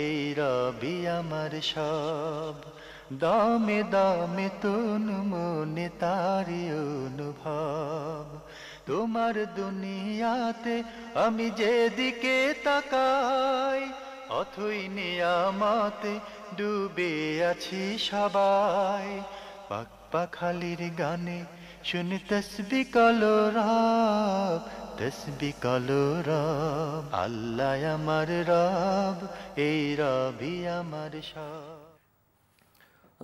এই রবি আমার সব। দামে দামে তুন মনে তারি অনুভব। তোমার দুনিয়াতে আমি যেদিকে তাকাই, অথই নিয়ামতে ডুবে আছি সবাই। পাক পাখালির গানে শুনি তসবি কলরব, তসবি কলরব। আল্লাহ আমার রব, এই রবি আমার সব।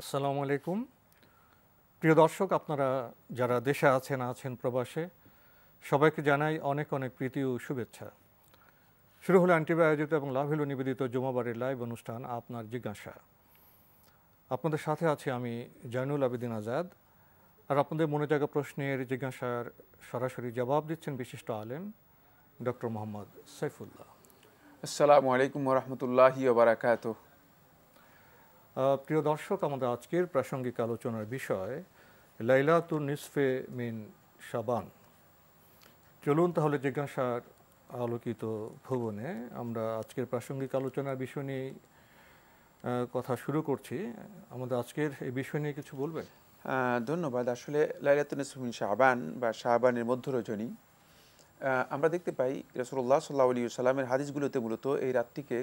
আসসালামু আলাইকুম। প্রিয় দর্শক, আপনারা যারা দেশে আছেন প্রবাসে, সবাইকে জানাই অনেক অনেক প্রীতি ও শুভেচ্ছা। শুরু হলো আন্টিভি আয়োজিত এবং লাভেলো নিবেদিত জুমাবারের লাইভ অনুষ্ঠান আপনার জিজ্ঞাসা। আপনাদের সাথে আছি আমি জয়নুল আবেদিন আজাদ। আর আপনাদের মনে জাগা প্রশ্নের জিজ্ঞাসার সরাসরি জবাব দিচ্ছেন বিশিষ্ট আলেম ডক্টর মোহাম্মদ সাইফুল্লাহ। আসসালামু আলাইকুম ওয়া রাহমাতুল্লাহি ওয়া বারাকাতুহু। প্রিয় দর্শক, আমাদের আজকের প্রাসঙ্গিক আলোচনার বিষয় লাইলাতুন নিসফে মিন শাবান। চলুন তাহলে জিজ্ঞাসার আলোকিত ভুবনে আমরা আজকের প্রাসঙ্গিক আলোচনার বিষয় নিয়ে কথা শুরু করছি। আমাদের আজকের এই বিষয় নিয়ে কিছু বলবেন? ধন্যবাদ। আসলে লাইলাতুন নিসফে মিন শাবান বা শাবানের মধ্য রজনী আমরা দেখতে পাই রাসূলুল্লাহ সাল্লাল্লাহু আলাইহি ওয়াসাল্লামের হাদিসগুলোতে মূলত এই রাতটিকে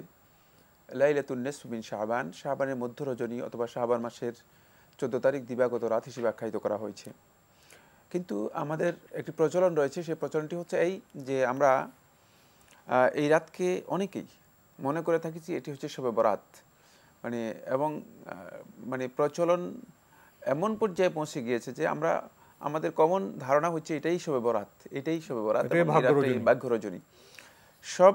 লাইলাতুন নিসফে মিন শাবান, শাবানের মধ্য রজনী অথবা শাবান মাসের 14 তারিখ দিবাগত রাত হিসেবে আখ্যায়িত করা হয়েছে। কিন্তু আমাদের একটি প্রচলন রয়েছে, সেই প্রচলনটি হচ্ছে এই যে আমরা এই রাতকে অনেকেই মনে করে থাকি যে এটি হচ্ছে শবে বরাত, এবং প্রচলন এমন পর্যায়ে পৌঁছে গিয়েছে যে আমরা আমাদের কমন ধারণা হচ্ছে এটাই শবে বরাত, ভাগ্য রজনী। সব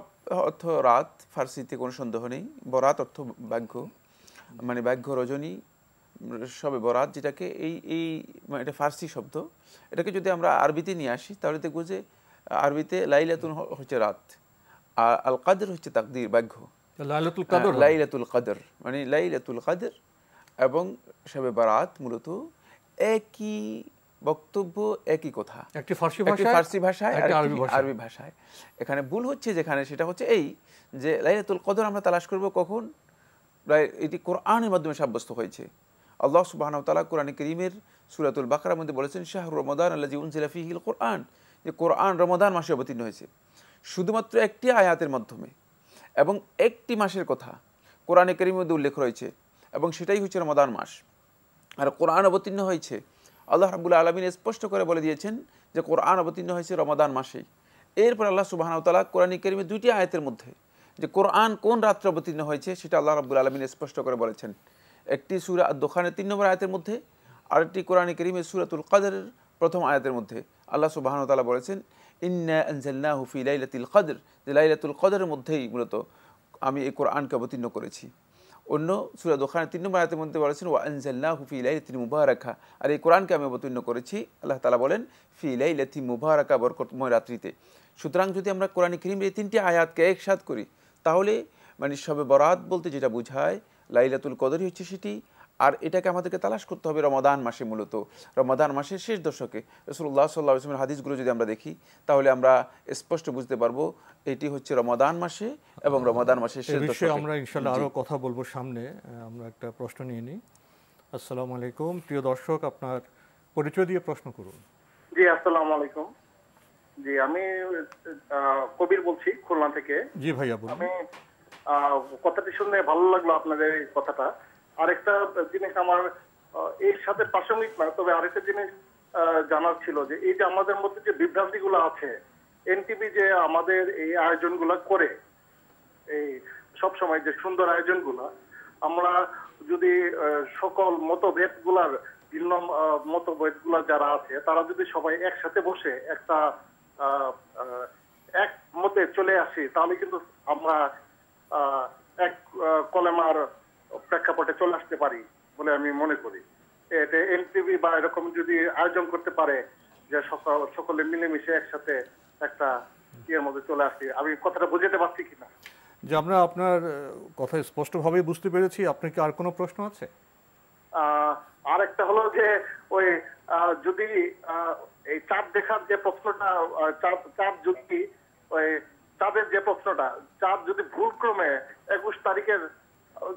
অর্থ রাত, ফার্সিতে কোনো সন্দেহ নেই। বরাত অর্থ ভাগ্য, ভাগ্য রজনী, শবে বরাত, যেটাকে এটা ফার্সি শব্দ। এটাকে যদি আমরা আরবিতে নিয়ে আসি তাহলে দেখব যে আরবিতে লাইলাতুন হচ্ছে রাত, আর আল কাদর হচ্ছে তাকদির, ভাগ্য। লাইলাতুল কাদর লাইলাতুল কাদর এবং শবে বরাত মূলত একই বক্তব্য, একই কথা, একটি ফার্সি ভাষায় আর আরবি ভাষায়। এখানে ভুল হচ্ছে যেখানে, সেটা হচ্ছে এই যে লাইলাতুল কদর আমরা তালাশ করব কখন? এটি কোরআনের মাধ্যমে সাব্যস্ত হয়েছে। আল্লাহ সুবহানাহু ওয়া তাআলা কোরআনে কারীমের সূরাতুল বাকারার মধ্যে বলেছেন শাহরু রমাদান আল্লাযী উনজিলা ফীহিল কোরআন, যে কোরআন রমাদান মাসে অবতীর্ণ হয়েছে। শুধুমাত্র একটি আয়াতের মাধ্যমে এবং একটি মাসের কথা কোরআনে কারীমের মধ্যে উল্লেখ রয়েছে, এবং সেটাই হচ্ছে রমাদান মাস। আর কোরআন অবতীর্ণ হয়েছে, আল্লাহ রাব্বুল আলামিন স্পষ্ট করে বলে দিয়েছেন যে কোরআন অবতীর্ণ হয়েছে রমাদান মাসেই। এরপর আল্লাহ সুবহানাহু ওয়া তাআলা কোরআনে কারীমের দুইটি আয়াতের মধ্যে যে কোরআন কোন রাত্রে অবতীর্ণ হয়েছে সেটা আল্লাহ রাব্বুল আলামিন স্পষ্ট করে বলেছেন। একটি সূরা আদ-দুখানের 3 নম্বর আয়াতের মধ্যে, আরেকটি কোরআনে কারীমের সূরাতুল কদরের প্রথম আয়াতের মধ্যে আল্লাহ সুবহানাহু ওয়া তাআলা বলেছেন ইন্না আনজালনাহু ফি লাইলাতিল কদর, যে লাইলাতুল কদরের মধ্যেই মূলত আমি এই কোরআনকে অবতীর্ণ করেছি। অন্য সূরা দুখানের 3 নম্বর আয়াতের মধ্যে বলেছেন ওয়া আনজালনাহু ফি লাইলাতিন মুবারাকা, আর এই কোরআনকে আমি অবতীর্ণ করেছি, আল্লাহ তাআলা বলেন, ফি লাইলাতি মুবারাকা, বরকতময় রাত্রিতে। সুতরাং যদি আমরা কোরআনে কারীমের এই 3টি আয়াতকে একসাথ করি তাহলে শবে বরাত বলতে যেটা বোঝায় লাইলাতুল কদরই হচ্ছে সেটি। আর এটাকে আমাদেরকে তালাশ করতে হবে রমাদান মাসে, মূলত রমাদান মাসের শেষ দশকে। রাসূলুল্লাহ সাল্লাল্লাহু আলাইহি ওয়াসাল্লামের হাদিসগুলো যদি আমরা দেখি তাহলে আমরা স্পষ্ট বুঝতে পারবো এটি হচ্ছে রমাদান মাসে এবং রমাদান মাসের শেষ দশকে। আমরা ইনশাআল্লাহ আরো কথা বলবো সামনে। আমরা একটা প্রশ্ন নিয়ে নিই। আসসালামু আলাইকুম। প্রিয় দর্শক, আপনার পরিচয় দিয়ে প্রশ্ন করুন। জি, আসসালামু আলাইকুম। জি, আমি কবির বলছি খুলনা থেকে। জি ভাইয়া বলুন। আমি কথাটি শুনে ভালো লাগলো আপনাদের এই কথাটা। আরেকটা জিনিস আমার এর সাথে প্রাসঙ্গিক না, তবে আরেকটা জিনিস জানার ছিল যে এই যে আমাদের মধ্যে যে বিভ্রান্তিগুলো আছে, এনটিভি যে আমাদের এই আয়োজনগুলো করে, এই সবসময় যে সুন্দর আয়োজনগুলা, আমরা যদি সকল মতভেদগুলার ভিন্ন মতভেদগুলা যারা আছে তারা যদি সবাই একসাথে বসে একটা এক মতে চলে আসি তাহলে কিন্তু আমরা এক কলেমার প্রেক্ষাপটে চলে আসতে পারি বলে আমি মনে করি। এটা এনটিভি বা এরকম যদি আয়োজন করতে পারে যে সকলে মিলেমিশে একসাথে একটা ইয়ের মধ্যে চলে আসি। আমি কথাটা বুঝতে পারছি কিনা? যে আমরা আপনার কথা স্পষ্টভাবেই বুঝতে পেরেছি। আপনার কি আর কোনো প্রশ্ন আছে? আর একটা হলো যে ওই যদি এই চাঁদ দেখার যে প্রশ্নটা, চাঁদ যদি ওই চাঁদের যে প্রশ্নটা, চাঁদ যদি ভুলক্রমে 21 তারিখের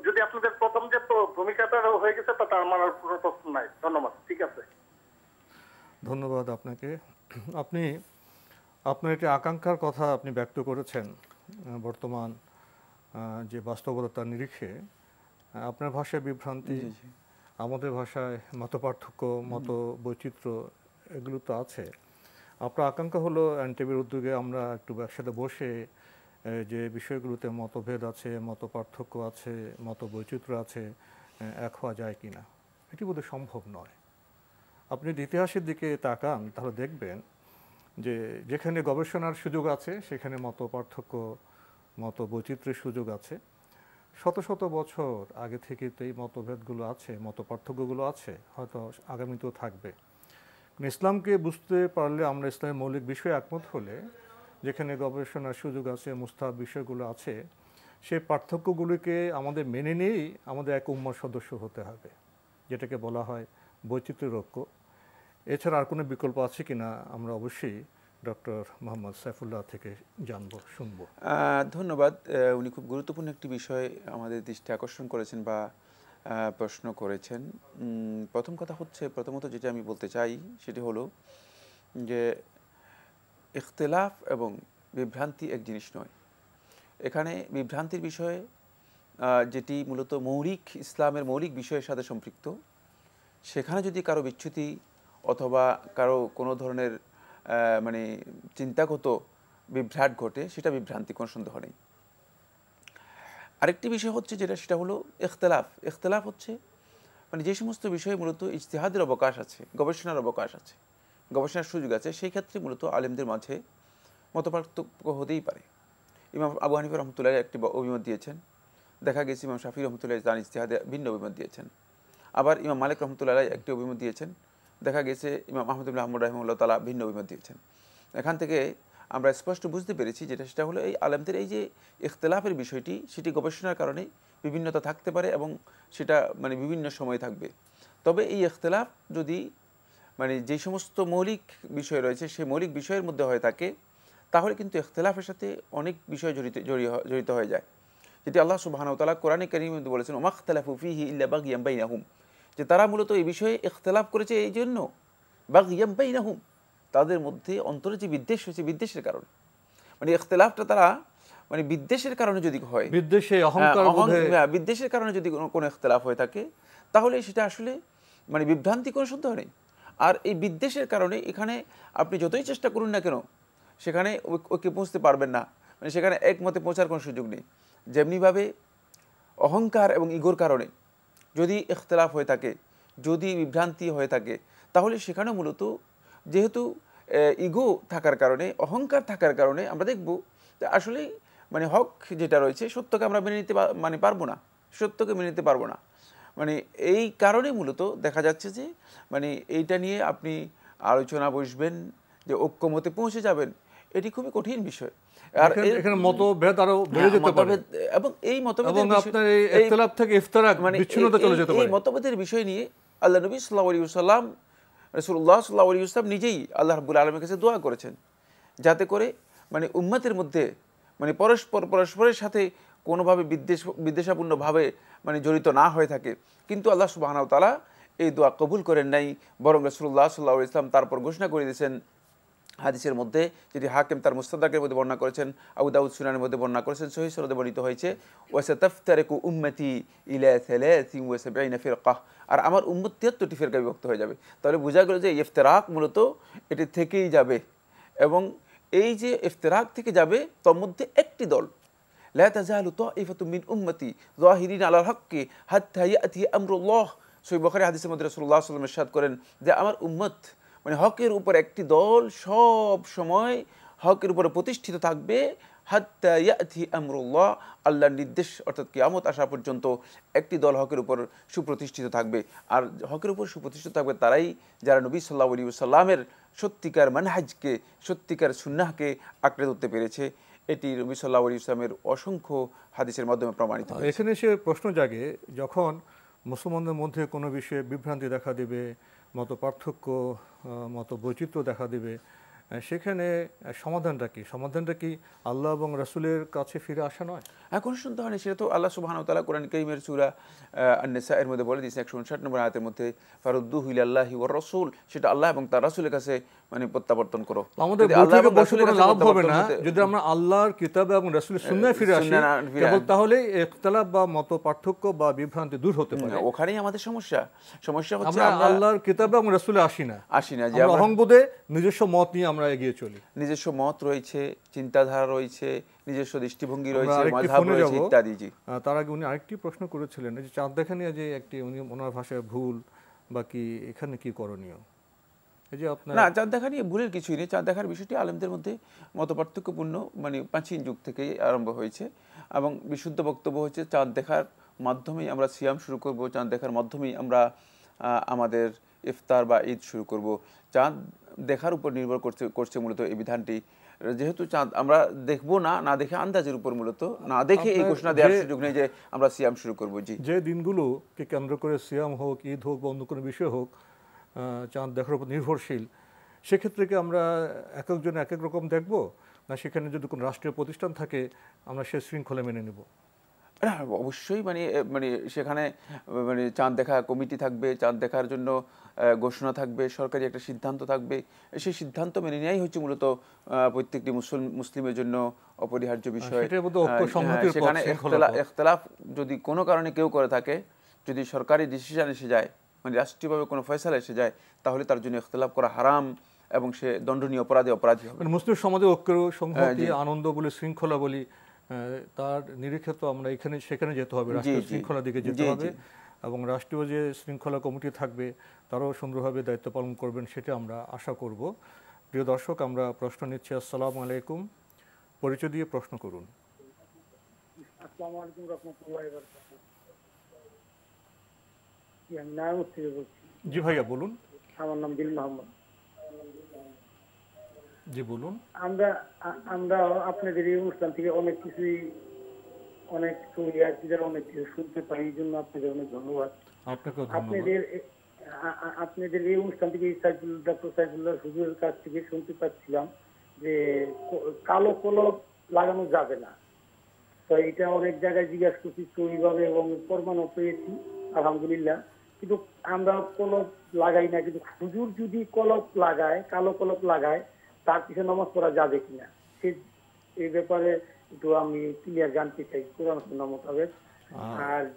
যদি আপনাদের প্রথম যে ভূমিকাটা হয়ে গেছে তাতে আমার আর কোনো প্রশ্ন নাই। ধন্যবাদ। ঠিক আছে, ধন্যবাদ আপনাকে। আপনি আপনার একটি আকাঙ্ক্ষার কথা আপনি ব্যক্ত করেছেন বর্তমান যে বাস্তবতার নিরিখে। আপনার ভাষায় বিভ্রান্তি, আমাদের ভাষায় মত পার্থক্য, মত বৈচিত্র্য এগুলো তো আছে। আপনার আকাঙ্ক্ষা হলো এনটিভির উদ্যোগে আমরা একটু একসাথে বসে যে বিষয়গুলোতে মতভেদ আছে, মত পার্থক্য আছে, মত বৈচিত্র্য আছে, এক হওয়া যায় কি না। এটি বোধহয় সম্ভব নয়। আপনি যদি ইতিহাসের দিকে তাকান তাহলে দেখবেন যে যেখানে গবেষণার সুযোগ আছে সেখানে মত পার্থক্য, মত বৈচিত্র্যের সুযোগ আছে। শত শত বছর আগে থেকে তো এই মতভেদগুলো আছে, মত পার্থক্যগুলো আছে, হয়তো আগামীতেও থাকবে। ইসলামকে বুঝতে পারলে আমরা ইসলামের মৌলিক বিষয়ে একমত হলে যেখানে গবেষণার সুযোগ আছে, মুস্তাহাব বিষয়গুলো আছে, সেই পার্থক্যগুলিকে আমাদের মেনে নিয়েই আমাদের এক উম্মার সদস্য হতে হবে, যেটাকে বলা হয় বৈচিত্র্যের ঐক্য। এছাড়া আর কোনো বিকল্প আছে কি না আমরা অবশ্যই ডক্টর মোহাম্মদ সাইফুল্লাহ থেকে জানবো, শুনবো। ধন্যবাদ। উনি খুব গুরুত্বপূর্ণ একটি বিষয় আমাদের দৃষ্টি আকর্ষণ করেছেন বা প্রশ্ন করেছেন। প্রথম কথা হচ্ছে, প্রথমত যেটা আমি বলতে চাই সেটি হলো যে ইখতিলাফ এবং বিভ্রান্তি এক জিনিস নয়। এখানে বিভ্রান্তির বিষয়ে যেটি মূলত মৌলিক ইসলামের মৌলিক বিষয়ের সাথে সম্পৃক্ত, সেখানে যদি কারো বিচ্যুতি অথবা কারো কোনো ধরনের মানে চিন্তাগত বিভ্রাট ঘটে, সেটা বিভ্রান্তি, কোনো সন্দেহ নেই। আরেকটি বিষয় হচ্ছে সেটা হলো ইখতিলাফ। ইখতিলাফ হচ্ছে মানে যে সমস্ত বিষয়ে মূলত ইজতিহাদের অবকাশ আছে, গবেষণার অবকাশ আছে, গবেষণার সুযোগ আছে, সেই ক্ষেত্রে মূলত আলেমদের মাঝে মতপার্থক্য হতেই পারে। ইমাম আবু হানিফা রহমতুল্লাহ একটি অভিমত দিয়েছেন, দেখা গেছে ইমাম শাফি রহমতুল্লাহ তার ইজতিহাদে ভিন্ন অভিমত দিয়েছেন। আবার ইমাম মালিক রহমতুল্লাহ একটি অভিমত দিয়েছেন, দেখা গেছে ইমাম আহমদুল্লাহ আহমদ রহমুল্লাহ তালা ভিন্ন অভিমত দিয়েছেন। এখান থেকে আমরা স্পষ্ট বুঝতে পেরেছি সেটা হলো এই আলেমদের এই যে ইখতিলাফের বিষয়টি, সেটি গবেষণার কারণে বিভিন্নতা থাকতে পারে এবং সেটা মানে বিভিন্ন সময় থাকবে। তবে এই ইখতিলাফ যদি মানে যে সমস্ত মৌলিক বিষয় রয়েছে সেই মৌলিক বিষয়ের মধ্যে হয়ে থাকে, তাহলে কিন্তু ইখতিলাফের সাথে অনেক বিষয় জড়িত হয়ে যায়। যেটি আল্লাহ সুবহানাহু ওয়া তাআলা কোরআনে কারীমে মধ্যে বলেছেন, ওয়া মাখতালাফু ফীহি ইল্লা বাগিয়াম বাইনাহুম, যে তারা মূলত এই বিষয়ে ইখতিলাফ করেছে এই জন্য, বাগিয়াম বাইনাহুম, তাদের মধ্যে অন্তরে যে বিদ্বেষ হয়েছে, বিদ্বেষের কারণে। মানে ইখতিলাফটা তারা মানে বিদ্বেষের কারণে যদি হয়, বিদ্বেষের কারণে যদি কোনো ইখতিলাফ হয়ে থাকে, তাহলে সেটা আসলে মানে বিভ্রান্তি, কোনো সন্দেহ নেই। আর এই বিদ্বেষের কারণে এখানে আপনি যতই চেষ্টা করুন না কেন, সেখানে ওকে পৌঁছতে পারবেন না, মানে সেখানে একমতে পৌঁছার কোনো সুযোগ নেই। যেমনিভাবে অহংকার এবং ইগোর কারণে যদি ইখতিলাফ হয়ে থাকে, যদি বিভ্রান্তি হয়ে থাকে, তাহলে সেখানে মূলত যেহেতু ইগো থাকার কারণে, অহংকার থাকার কারণে আমরা দেখব যে আসলে মানে হক যেটা রয়েছে, সত্যকে আমরা মেনে নিতে মানে পারবো না, সত্যকে মেনে নিতে পারবো না। মানে এই কারণে মূলত দেখা যাচ্ছে যে মানে এইটা নিয়ে আপনি আলোচনা বসবেন, যে ঐক্যমতে পৌঁছে যাবেন, এটি খুবই কঠিন বিষয়। আর এখানে মতভেদ আরো বেড়ে যেতে পারে এবং এই মতভেদের এই মতভেদের বিষয় নিয়ে আল্লাহ নবী সাল্লাল্লাহু আলাইহি ওয়াসাল্লাম, রাসূলুল্লাহ সাল্লাল্লাহু আলাইহি ওয়াসাল্লাম নিজেই আল্লাহ রাব্বুল আলামিনের কাছে দোয়া করেছেন, যাতে করে মানে উম্মতের মধ্যে মানে পরস্পরের সাথে কোনোভাবে বিদ্বেষাপূর্ণভাবে মানে জড়িত না হয়ে থাকে। কিন্তু আল্লাহ সুবহানাহু ওয়া তাআলা এই দোয়া কবুল করেন নাই, বরং রাসূলুল্লাহ সাল্লাল্লাহু আলাইহি ওয়াসাল্লাম তারপর ঘোষণা করে দিয়েছেন হাদিসের মধ্যে, যেটি হাকিম তার মুস্তাদরাকের মধ্যে বর্ণনা করেছেন, আবু দাউদ সুনানের মধ্যে বর্ণনা করেছেন, সহিহ সনদে বর্ণিত হয়েছে, ওয়াসাতাফতারিকু উম্মতি ইলা 73 ফিরকাহ, আর আমার উম্মত 73টি ফিরকায় বিভক্ত হয়ে যাবে। তাহলে বোঝা গেল যে ইফতিরাক মূলত এটি থেকেই যাবে, এবং এই যে ইফতিরাক থেকে যাবে তার মধ্যে একটি দল, লা তাযালু তাইফাতুম মিন উম্মতি যাহিরিন আলাল হাক্কি হাত্তা ইয়াতি আমরুল্লাহ, সহিহ বুখারী হাদিসের মধ্যে রাসূলুল্লাহ সাল্লাল্লাহু আলাইহি ওয়াসাল্লাম ইরশাদ করেন যে আমার উম্মত মানে হকের উপর একটি দল সব সময় হকের উপরে প্রতিষ্ঠিত থাকবে, হাত্তা ইয়াতি আমরুল্লাহ, আল্লাহর নির্দেশ অর্থাৎ কিয়ামত আসা পর্যন্ত একটি দল হকের উপর সুপ্রতিষ্ঠিত থাকবে। আর হকের উপর সুপ্রতিষ্ঠিত থাকবে তারাই যারা নবী সাল্লাল্লাহু আলাইহি ওয়াসাল্লামের সত্যিকার মানহাজকে, সত্যিকার সুন্নাহকে আঁকড়ে ধরতে পেরেছে। এটি নবী সাল্লাল্লাহু আলাইহি ওয়াসাল্লামের অসংখ্য হাদিসের মাধ্যমে প্রমাণিত। এখানে সে প্রশ্ন জাগে, যখন মুসলমানদের মধ্যে কোনো বিষয়ে বিভ্রান্তি দেখা দেবে, মত পার্থক্য, মত বৈচিত্র্য দেখা দেবে, সেখানে সমাধানটা কি? সমাধানটা কি আল্লাহ এবং রাসূলের কাছে ফিরে আসা নয়? এখন শুনতে হয় না, সেটা তো আল্লাহ সুবহানাহু ওয়া তাআলা কোরআন কারীমের সূরা আন-নিসা এর মধ্যে বলে দিয়েছেন 159 নম্বর আয়াতের মধ্যে, ফারুদ্দুহু ইলাল্লাহি ওয়ার রাসূল, সেটা আল্লাহ এবং তার রাসূলের কাছে মানে প্রত্যাবর্তন করো। আমাদের যদি আল্লাহ বৈঠকে এবং বসে রাসূলের কোনো কাছে লাভ হবে প্রত্যাবর্তন না হতে- যদি আমরা আল্লাহর কিতাব এবং রাসূলের সুন্নাহয় ফিরে আসি। সুন্নাহ ফিরে কেবল আসি। তাহলেই ইখতিলাফ বা মত পার্থক্য বা বিভ্রান্তি দূর হতে পারে। ওখানেই আমাদের সমস্যা হচ্ছে আমরা আমরা আল্লাহর কিতাব এবং রাসূলে আসি না, আসি না, যে আমরা আমরা অহংবোধে নিজস্ব মত নিয়ে আমরা এগিয়ে চলি। নিজস্ব মত রয়েছে, চিন্তাধারা রয়েছে, নিজস্ব দৃষ্টিভঙ্গি আমরা রয়েছে, আরেকটি মাযহাব ফোনে রয়েছে যাব। ইত্যাদি। জি, তার আগে উনি আরেকটি প্রশ্ন করেছিলেন, এই যে চাঁদ দেখা নিয়ে যে একটি উনি ওনার ভাষায় ভুল বা কি, এখানে কি করণীয়? এই যে আপনার না, চাঁদ দেখা নিয়ে ভুলের কিছুই নেই। চাঁদ দেখার বিষয়টি আলেমদের মধ্যে মতপার্থক্যপূর্ণ, মানে প্রাচীন যুগ থেকেই আরম্ভ হয়েছে এবং বিশুদ্ধ বক্তব্য হচ্ছে চাঁদ দেখার মাধ্যমেই আমরা সিয়াম শুরু করব, চাঁদ দেখার মাধ্যমেই আমরা আমাদের ইফতার বা ঈদ শুরু করব। চাঁদ দেখার উপর নির্ভর করছে মূলত এই বিধানটি। যেহেতু চাঁদ আমরা দেখবো না, না দেখে আন্দাজের উপর, মূলত না দেখে এই আপনার ঘোষণা দেওয়ার যে- সুযোগ নেই যে আমরা সিয়াম শুরু করব। জি, যে দিনগুলোকে কেন্দ্র করে সিয়াম হোক, ঈদ হোক বা অন্য কোনো বিষয় হোক চাঁদ দেখার উপর নির্ভরশীল, সেক্ষেত্রে কি আমরা এক একজন এক এক রকম দেখব, না সেখানে যদি কোনো রাষ্ট্রীয় প্রতিষ্ঠান থাকে আমরা সে শৃঙ্খলা মেনে নেব? না, অবশ্যই মানে সেখানে মানে চাঁদ দেখা কমিটি থাকবে, চাঁদ দেখার জন্য ঘোষণা থাকবে, সরকারি একটা সিদ্ধান্ত থাকবে। সেই সিদ্ধান্ত মেনে নেওয়াই হচ্ছে মূলত প্রত্যেকটি মুসলিমের জন্য অপরিহার্য বিষয়। সেটার মধ্যে ঐক্য সংহতির পথ, সেখানে শৃঙ্খলার পথ। ইখতিলাফ যদি কোনো কারণে কেউ করে থাকে, যদি সরকারি ডিসিশন এসে যায়, মানে রাষ্ট্রীয়ভাবে কোনো ফয়সালা এসে যায়, তাহলে তার জন্য ইখতিলাফ করা হারাম এবং সে দণ্ডনীয় অপরাধী হবে। মানে মুসলিম সমাজে ঐক্য, সংহতি, আনন্দ বলি, শৃঙ্খলা বলি, তার নিরিখে তো আমরা সেখানে যেতে হবে, রাষ্ট্রীয় শৃঙ্খলার দিকে যেতে হবে এবং রাষ্ট্রীয় যে শৃঙ্খলা কমিটি থাকবে তারাও সুন্দরভাবে দায়িত্ব পালন করবেন, সেটা আমরা আশা করব। প্রিয় দর্শক, আমরা প্রশ্ন নিচ্ছি। আসসালামু আলাইকুম, পরিচয় দিয়ে প্রশ্ন করুন। আসসালামু আলাইকুম রাহমাতুল্লাহি ওয়া বারাকাতুহু। আমি নারায়ণগঞ্জ থেকে বলছি। জি ভাইয়া বলুন। আমার নাম দিল মোহাম্মদ। জি বলুন। আমরা আপনাদের এই অনুষ্ঠান থেকে অনেক কিছুই, অনেক স্টোরি অনেক কিছু শুনতে পাই, এই জন্য আপনাদের অনেক ধন্যবাদ। আপনাকেও ধন্যবাদ। আপনাদের এই অনুষ্ঠান থেকে ডক্টর সাইফুল্লাহ হুজুরের কাছ থেকে শুনতে পাচ্ছিলাম যে কালো কলম লাগানো যাবে না। তো এটা অনেক জায়গায় জিজ্ঞাসা করছি সহিভাবে এবং প্রমাণও পেয়েছি আলহামদুলিল্লাহ। কিন্তু আমরা কলপ লাগাই না, কিন্তু হুজুর যদি কলপ লাগায়, কালো কলপ লাগায়, তার পিছনে নামাজ পড়া যাবে কিনা সে এই ব্যাপারে একটু আমি ক্লিয়ার জানতে চাই কোরআন সুন্নাহ মোতাবেক। আর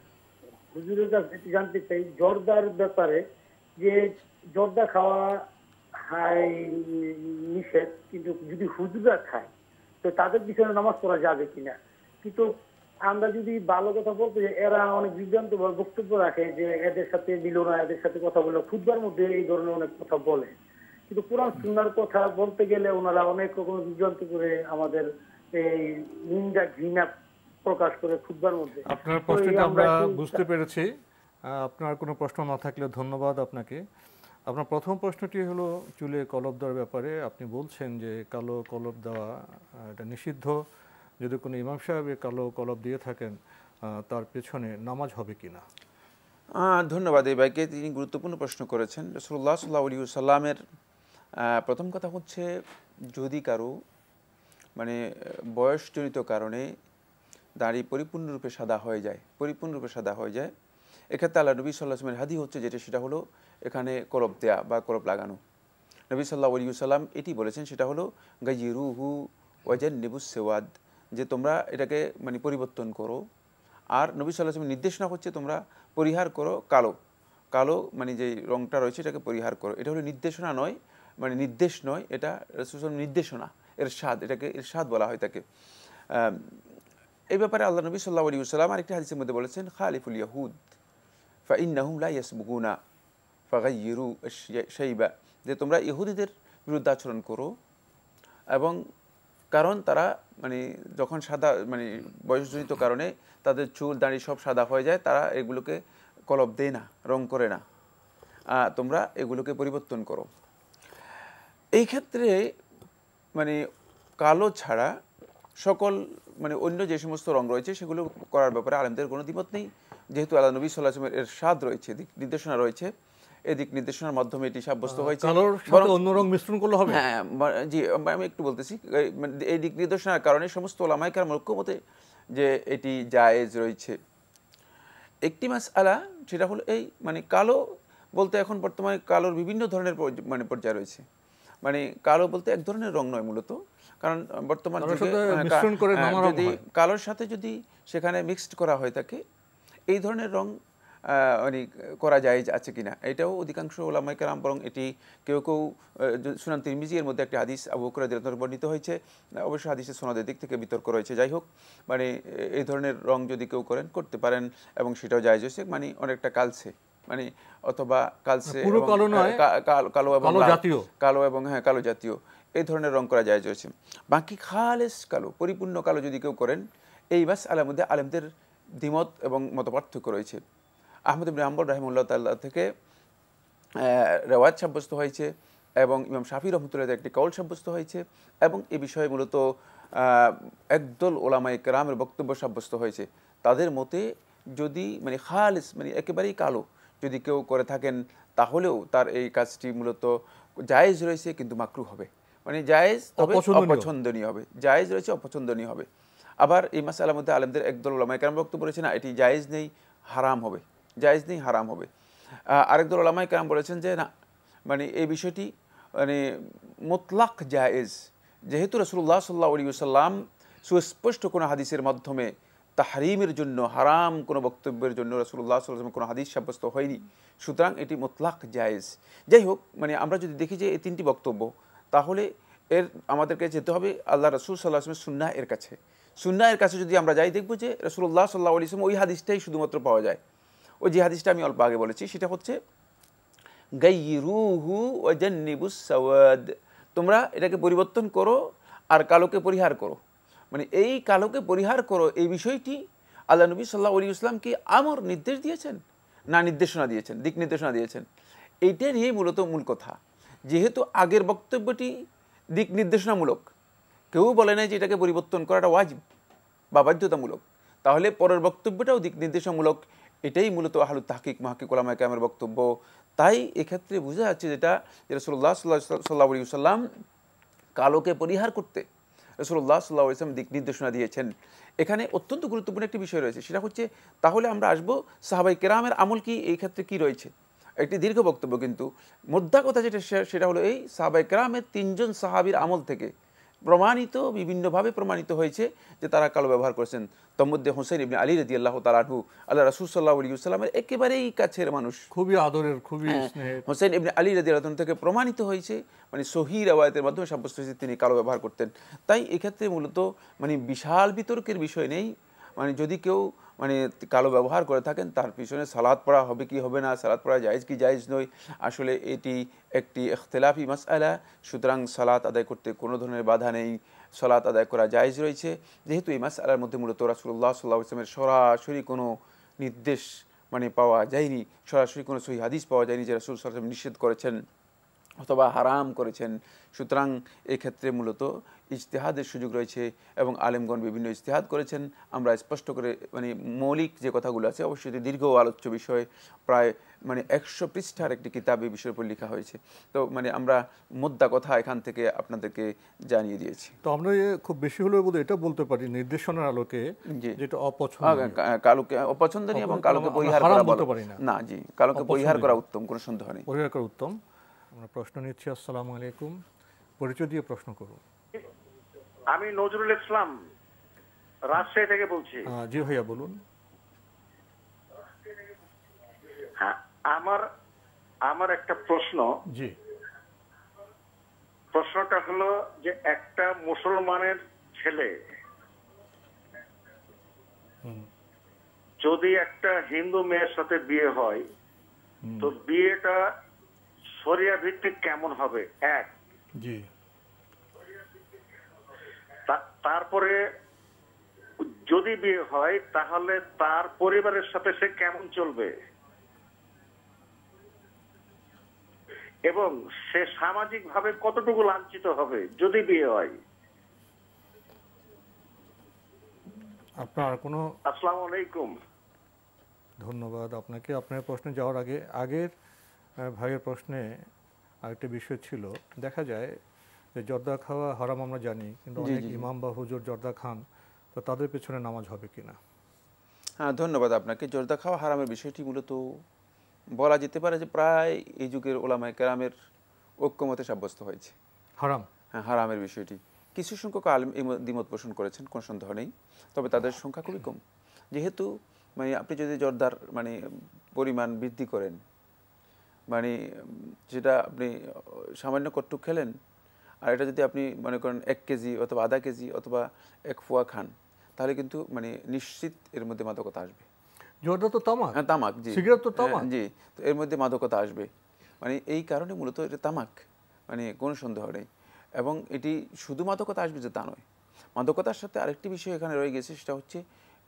হুজুরের কাছে জানতে চাই জর্দার ব্যাপারে, যে জর্দা খাওয়া হাই নিষেধ, কিন্তু যদি হুজুরা খায় তো তাদের পিছনে নামাজ পড়া যাবে কিনা। কিন্তু আমরা যদি ভালো কথা বলতে যাই, এরা অনেক বিভ্রান্ত বক্তব্য রাখে যে এদের সাথে মিল না, এদের সাথে কথা বলে, খুতবার মধ্যে এই ধরনের অনেক কথা বলে। কিন্তু কোরআন সুন্নাহর কথা বলতে গেলে ওনারা অনেক রকম বিভ্রান্ত করে আমাদের এই নিন্দা ঘৃণা প্রকাশ করে খুতবার মধ্যে। আপনার প্রশ্নটা আমরা বুঝতে পেরেছি। আপনার কোনো প্রশ্ন না থাকলে ধন্যবাদ আপনাকে। আপনার প্রথম প্রশ্নটি হলো চুলে কলপ দেওয়ার ব্যাপারে। আপনি বলছেন যে কালো কলপ দেওয়া এটা নিষিদ্ধ, যদি কোনো ইমাম সাহেব কালো কলপ দিয়ে থাকেন তার পেছনে নামাজ হবে কিনা? ধন্যবাদ এই ভাইকে, তিনি গুরুত্বপূর্ণ প্রশ্ন করেছেন। রাসূলুল্লাহ সাল্লাল্লাহু আলাইহি ওয়াসাল্লামের প্রথম কথা হচ্ছে, যদি কারো মানে বয়সজনিত কারণে দাড়ি পরিপূর্ণরূপে সাদা হয়ে যায়, এক্ষেত্রে আল্লাহ নবী সাল্লাল্লাহু আলাইহি ওয়াসাল্লামের হাদিস হচ্ছে যেটা, সেটা হলো এখানে কলপ দেয়া বা কলপ লাগানো। নবী সাল্লাল্লাহু আলাইহি ওয়াসাল্লাম এটি বলেছেন, সেটা হলো গায়িরুহু ওয়াজান্নিবুস সাওয়াদ, যে তোমরা এটাকে মানে পরিবর্তন করো। আর নবী সাল্লাল্লাহু আলাইহি ওয়াসাল্লামের নির্দেশনা হচ্ছে তোমরা পরিহার করো কালো মানে যে রংটা রয়েছে এটাকে পরিহার করো। এটা হলো নির্দেশনা নয়, মানে নির্দেশ নয়, এটা রাসূলের নির্দেশনা, ইরশাদ, এটাকে ইরশাদ বলা হয় তাকে। এই ব্যাপারে আল্লাহ নবী সাল্লাল্লাহু আলাইহি ওয়াসাল্লাম আরেকটি হাদিসের মধ্যে বলেছেন, খালিফুল ইয়াহুদ ফাইন্নাহুম লা ইয়াসবুগুনা ফাগাইয়িরু শাইবা, যে তোমরা ইহুদিদের বিরুদ্ধে আচরণ করো, এবং কারণ তারা মানে যখন সাদা মানে বয়সজনিত কারণে তাদের চুল দাড়ি সব সাদা হয়ে যায়, তারা এগুলোকে কলপ দেয় না, রং করে না, তোমরা এগুলোকে পরিবর্তন করো। এই ক্ষেত্রে মানে কালো ছাড়া সকল মানে অন্য যে সমস্ত রং রয়েছে সেগুলো করার ব্যাপারে আলেমদের কোনো দ্বিমত নেই, যেহেতু আল্লাহ নবী সাল্লাল্লাহু আলাইহি ওয়াসাল্লামের ইরশাদ রয়েছে, নির্দেশনা রয়েছে। এই দিক নির্দেশনার মাধ্যমে এটি সাব্যস্ত হয়েছে। কালোর সাথে অন্য রং মিশ্রণ করলে হবে? হ্যাঁ জি, আমি একটু বলতেছি। এই দিক নির্দেশনার কারণে সমস্ত ওলামায়ে কেরামের ঐক্যমতে যে এটি জায়েজ রয়েছে। একটি মাসআলা সেটা হলো এই মানে কালো বলতে এখন বর্তমানে কালোর বিভিন্ন ধরনের মানে পর্যায় রয়েছে। মানে কালো বলতে এক ধরনের রং নয় মূলত, কারণ বর্তমান যুগে যদি কালোর সাথে যদি সেখানে মিক্সড করা হয় থাকে এই ধরনের রং মানে করা যায় আছে কিনা, এটাও অধিকাংশ ওলামায়ে কেরাম, বরং এটি কেউ কেউ সুনান তিরমিজির মধ্যে একটি হাদিস আবু বকর রাদিয়াল্লাহু আনহু বর্ণিত হয়েছে, অবশ্য হাদিসের সনদের দিক থেকে বিতর্ক রয়েছে। যাই হোক, মানে এই ধরনের রং যদি কেউ করেন করতে পারেন এবং সেটাও জায়েজ হয়েছে, মানে অনেকটা কালচে মানে অথবা কালচে কালো এবং কালো এবং হ্যাঁ কালো জাতীয় এই ধরনের রং করা জায়েজ হয়েছে। বাকি খালেস কালো, পরিপূর্ণ কালো যদি কেউ করেন, এই মাসআলার মধ্যে আলেমদের দ্বিমত এবং মতপার্থক্য রয়েছে। আহমদ ইবনে হাম্বল রাহিমাহুল্লাহ তাআলা থেকে রিওয়ায়াত সাব্যস্ত হয়েছে এবং ইমাম শাফি রহমতুল্লাহ একটি কওল সাব্যস্ত হয়েছে এবং এ বিষয়ে মূলত একদল ওলামায়ে কেরামের বক্তব্য সাব্যস্ত হয়েছে। তাদের মতে যদি মানে খালিস মানে একেবারেই কালো যদি কেউ করে থাকেন তাহলেও তার এই কাজটি মূলত জায়েজ রয়েছে, কিন্তু মাকরুহ হবে, মানে জায়েজ তবে অপছন্দনীয় হবে, জায়েজ রয়েছে অপছন্দনীয় হবে। আবার এই মাসআলার মধ্যে আলেমদের একদল ওলামায়ে কেরাম বক্তব্য বলেছেন না, এটি জায়েজ নেই, হারাম হবে, জায়েজ নেই, হারাম হবে। আরেকদল ওলামায়ে কেরাম বলেছেন যে না, মানে এই বিষয়টি মানে মুতলাক জায়েজ, যেহেতু রাসূলুল্লাহ সাল্লাল্লাহু আলাইহি ওয়াসাল্লাম সুস্পষ্ট কোনো হাদিসের মাধ্যমে তাহরিমের জন্য, হারাম কোনো বক্তব্যের জন্য রাসূলুল্লাহ সাল্লাল্লাহু আলাইহি ওয়াসাল্লাম কোনো হাদিস সাব্যস্ত হয়নি, সুতরাং এটি মুতলাক জায়েজ। যাই হোক, মানে আমরা যদি দেখি যে এই তিনটি বক্তব্য, তাহলে এর আমাদেরকে যেতে হবে আল্লাহ রাসূল সাল্লাল্লাহু আলাইহি ওয়াসাল্লামের সুন্নাহ এর কাছে। সুন্নাহ এর কাছে যদি আমরা যাই, দেখব যে রাসূলুল্লাহ সাল্লাল্লাহু আলাইহি ওয়াসাল্লাম ওই হাদিসটাই শুধুমাত্র পাওয়া যায়। ওই যে হাদিসটা আমি অল্প আগে বলেছি সেটা হচ্ছে গাইরুহু ওয়াজান্নিবুস সাওয়াদ, তোমরা এটাকে পরিবর্তন করো আর কালোকে পরিহার করো। মানে এই কালোকে পরিহার করো এই বিষয়টি আল্লাহ নবী সাল্লাল্লাহু আলাইহি ওয়াসাল্লাম কি আমর নির্দেশ দিয়েছেন না নির্দেশনা দিয়েছেন, দিক নির্দেশনা দিয়েছেন, এইটা নিয়েই মূলত মূল কথা। যেহেতু আগের বক্তব্যটি দিক নির্দেশনামূলক, কেউ বলে নাই যে এটাকে পরিবর্তন করাটা ওয়াজিব বা বাধ্যতামূলক, তাহলে পরের বক্তব্যটাও দিক নির্দেশনামূলক, এটাই মূলত আহলুত তাহকিক মুহাক্কিক ওলামায়ে কেরামের বক্তব্য। তাই এক্ষেত্রে বোঝা যাচ্ছে যেটা রাসূলুল্লাহ সাল্লাল্লাহু আলাইহি ওয়াসাল্লাম কালোকে পরিহার করতে রাসূলুল্লাহ সাল্লাল্লাহু আলাইহি ওয়াসাল্লাম দিক নির্দেশনা দিয়েছেন। এখানে অত্যন্ত গুরুত্বপূর্ণ একটি বিষয় রয়েছে, সেটা হচ্ছে তাহলে আমরা আসবো সাহাবায়ে কেরামের আমল কি এই ক্ষেত্রে কি রয়েছে। একটি দীর্ঘ বক্তব্য, কিন্তু মোদ্দা কথা যেটা সেটা হলো এই সাহাবায়ে কেরামের ৩ জন সাহাবীর আমল থেকে প্রমাণিত, বিভিন্নভাবে প্রমাণিত হয়েছে যে তারা কালো ব্যবহার করেছেন। তোর মধ্যে হোসেন ইবনে আলী রাদিয়াল্লাহু তাআলা আনহু আল্লাহ রাসূল সাল্লাল্লাহু আলাইহি ওয়াসাল্লামের একেবারেই কাছের মানুষ, খুবই আদরের, খুবই স্নেহের হোসেন ইবনে আলী রাদিয়াল্লাহু তাআলা থেকে প্রমাণিত হয়েছে, মানে সহিহ riwayaতের মাধ্যমে সাব্যস্ত হয়েছে তিনি কালো ব্যবহার করতেন। তাই এক্ষেত্রে মূলত মানে বিশাল বিতর্কের বিষয় নেই। মানে যদি কেউ মানে কালো ব্যবহার করে থাকেন তার পিছনে সালাত পড়া হবে কি হবে না, সালাত পড়া জায়েজ কি জায়েজ নয়, আসলে এটি একটি ইখতিলাফি মাসআলা। সুতরাং সালাত আদায় করতে কোনো ধরনের বাধা নেই, সালাত আদায় করা জায়েজ রয়েছে। যেহেতু এই মাসআলার মধ্যে মূলত রাসূলুল্লাহ সাল্লাল্লাহু আলাইহি ওয়াসাল্লামের সরাসরি কোনো নির্দেশ মানে পাওয়া যায়নি, সরাসরি কোনো সহিহ হাদিস পাওয়া যায়নি যে রাসূল সাল্লাল্লাহু আলাইহি ওয়াসাল্লাম নিষেধ করেছেন অথবা হারাম করেছেন। সুতরাং এক্ষেত্রে মূলত ইজতিহাদের সুযোগ রয়েছে এবং আলেমগণ বিভিন্ন ইজতিহাদ করেছেন। আমরা স্পষ্ট করে মানে মৌলিক যে কথাগুলো আছে, অবশ্যই দীর্ঘ আলোচ্য বিষয়, প্রায় মানে 100 পৃষ্ঠার একটি কিতাব এই বিষয়ের উপর লেখা হয়েছে। তো মানে আমরা মোদ্দা কথা এখান থেকে আপনাদেরকে জানিয়ে দিয়েছি। তো আমরা খুব বেশি হলেও বোধহয় এটা বলতে পারি নির্দেশনার আলোকে যেটা কালোকে অপছন্দনীয় এবং কালোকে পরিহার করা বলতে পারি না, জি কালোকে পরিহার করা উত্তম, কোনো সন্দেহ নেই, পরিহার করা উত্তম। আমরা প্রশ্ন নিচ্ছি। আসসালামু আলাইকুম, পরিচয় দিয়ে প্রশ্ন করুন। আমি নজরুল ইসলাম রাজশাহী থেকে বলছি। জি ভাইয়া বলুন। হ্যাঁ, আমার একটা প্রশ্ন। জি, প্রশ্নটা হলো যে একটা মুসলমানের ছেলে যদি একটা হিন্দু মেয়ের সাথে বিয়ে হয়, তো বিয়েটা শরিয়া ভিত্তিক কেমন হবে? এক, জি, তারপরে যদি বিয়ে হয় তাহলে তার পরিবারের সাথে সে কেমন চলবে এবং সে সামাজিক ভাবে কতটুকু লাঞ্ছিত হবে যদি বিয়ে হয়? আপনার কোনো আসসালামু আলাইকুম। ধন্যবাদ আপনাকে। আপনার প্রশ্নে যাওয়ার আগে আগের ভাইয়ের প্রশ্নে আরেকটা বিষয় ছিল, দেখা যায় যে জর্দা খাওয়া হারাম আমরা জানি, কিন্তু অনেক ইমাম বা হুজুর জর্দা খান, তো তাদের পেছনে নামাজ হবে কিনা? হ্যাঁ, ধন্যবাদ আপনাকে। জর্দা খাওয়া হারামের বিষয়টি মূলত বলা যেতে পারে যে প্রায় এই যুগের ওলামায়ে কেরামের ঐক্যমতে সাব্যস্ত হয়েছে হারাম, হ্যাঁ, হারামের বিষয়টি। কিছু সংখ্যক আলেম এই দ্বিমত পোষণ করেছেন, কোনো সন্দেহ নেই, তবে তাদের সংখ্যা খুবই কম। যেহেতু মানে আপনি যদি জর্দার মানে পরিমাণ বৃদ্ধি করেন, মানে যেটা আপনি সামান্য কট্টুক খেলেন, আর এটা যদি আপনি মনে করেন 1 কেজি অথবা আধা কেজি অথবা 1 পোয়া খান, তাহলে কিন্তু মানে নিশ্চিত এর মধ্যে মাদকতা আসবে। জর্দা তো তামাক। হ্যাঁ, তামাক, জি, সিগারেট তো তামাক। জি, তো এর মধ্যে মাদকতা আসবে, মানে এই কারণে মূলত এটা তামাক, মানে কোনো সন্দেহ নেই। এবং এটি শুধু মাদকতা আসবে যে তা নয়, মাদকতার সাথে আরেকটি বিষয় এখানে রয়ে গেছে, সেটা হচ্ছে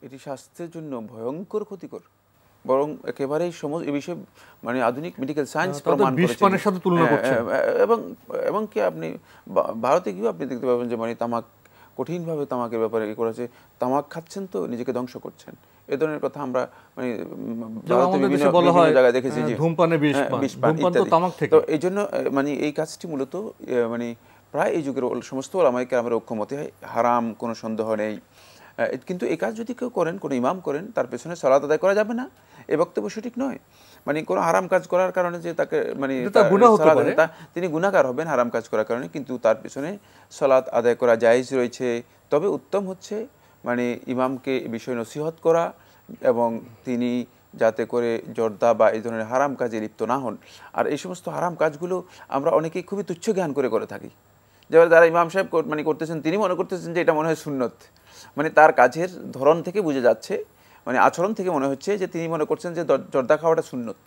এটি স্বাস্থ্যের জন্য ভয়ঙ্কর ক্ষতিকর। বরং একেবারেই এই বিষয়ে মানে আধুনিক মেডিকেল সায়েন্স প্রমাণ করেছে। সাথে তুলনা করছে। এবং কি আপনি ভারতে গিয়েও আপনি দেখতে পাবেন যে মানে তামাক কঠিনভাবে তামাকের ব্যাপারে করেছে, তামাক খাচ্ছেন তো নিজেকে ধ্বংস করছেন, এ ধরনের কথা আমরা মানে বিভিন্ন জায়গায় দেখেছি যে ধূমপানে বিষপান, তো এই জন্য মানে এই কাজটি মূলত মানে প্রায় এই যুগের সমস্ত ওলামায়ে কেরামের ঐক্যমতে হারাম, কোনো সন্দেহ নেই। কিন্তু এই কাজ যদি কেউ করেন, কোনো ইমাম করেন, তার পেছনে সালাত আদায় করা যাবে না, এ বক্তব্য সঠিক নয়। মানে কোনো হারাম কাজ করার কারণে যে তাকে মানে তিনি গুনাহগার হবেন হারাম কাজ করার কারণে, কিন্তু তার পেছনে সালাত আদায় করা জায়েজ রয়েছে। তবে উত্তম হচ্ছে মানে ইমামকে এই বিষয়ে নসিহত করা, এবং তিনি যাতে করে জর্দা বা এই ধরনের হারাম কাজে লিপ্ত না হন। আর এই সমস্ত হারাম কাজগুলো আমরা অনেকেই খুবই তুচ্ছ জ্ঞান করে থাকি। যেমন যারা ইমাম সাহেব মানে করতেছেন, তিনি মনে করতেছেন যে এটা মনে হয় সুন্নত, মানে তার কাজের ধরন থেকে বুঝে যাচ্ছে, মানে আচরণ থেকে মনে হচ্ছে যে তিনি মনে করছেন যে জর্দা খাওয়াটা সুন্নত।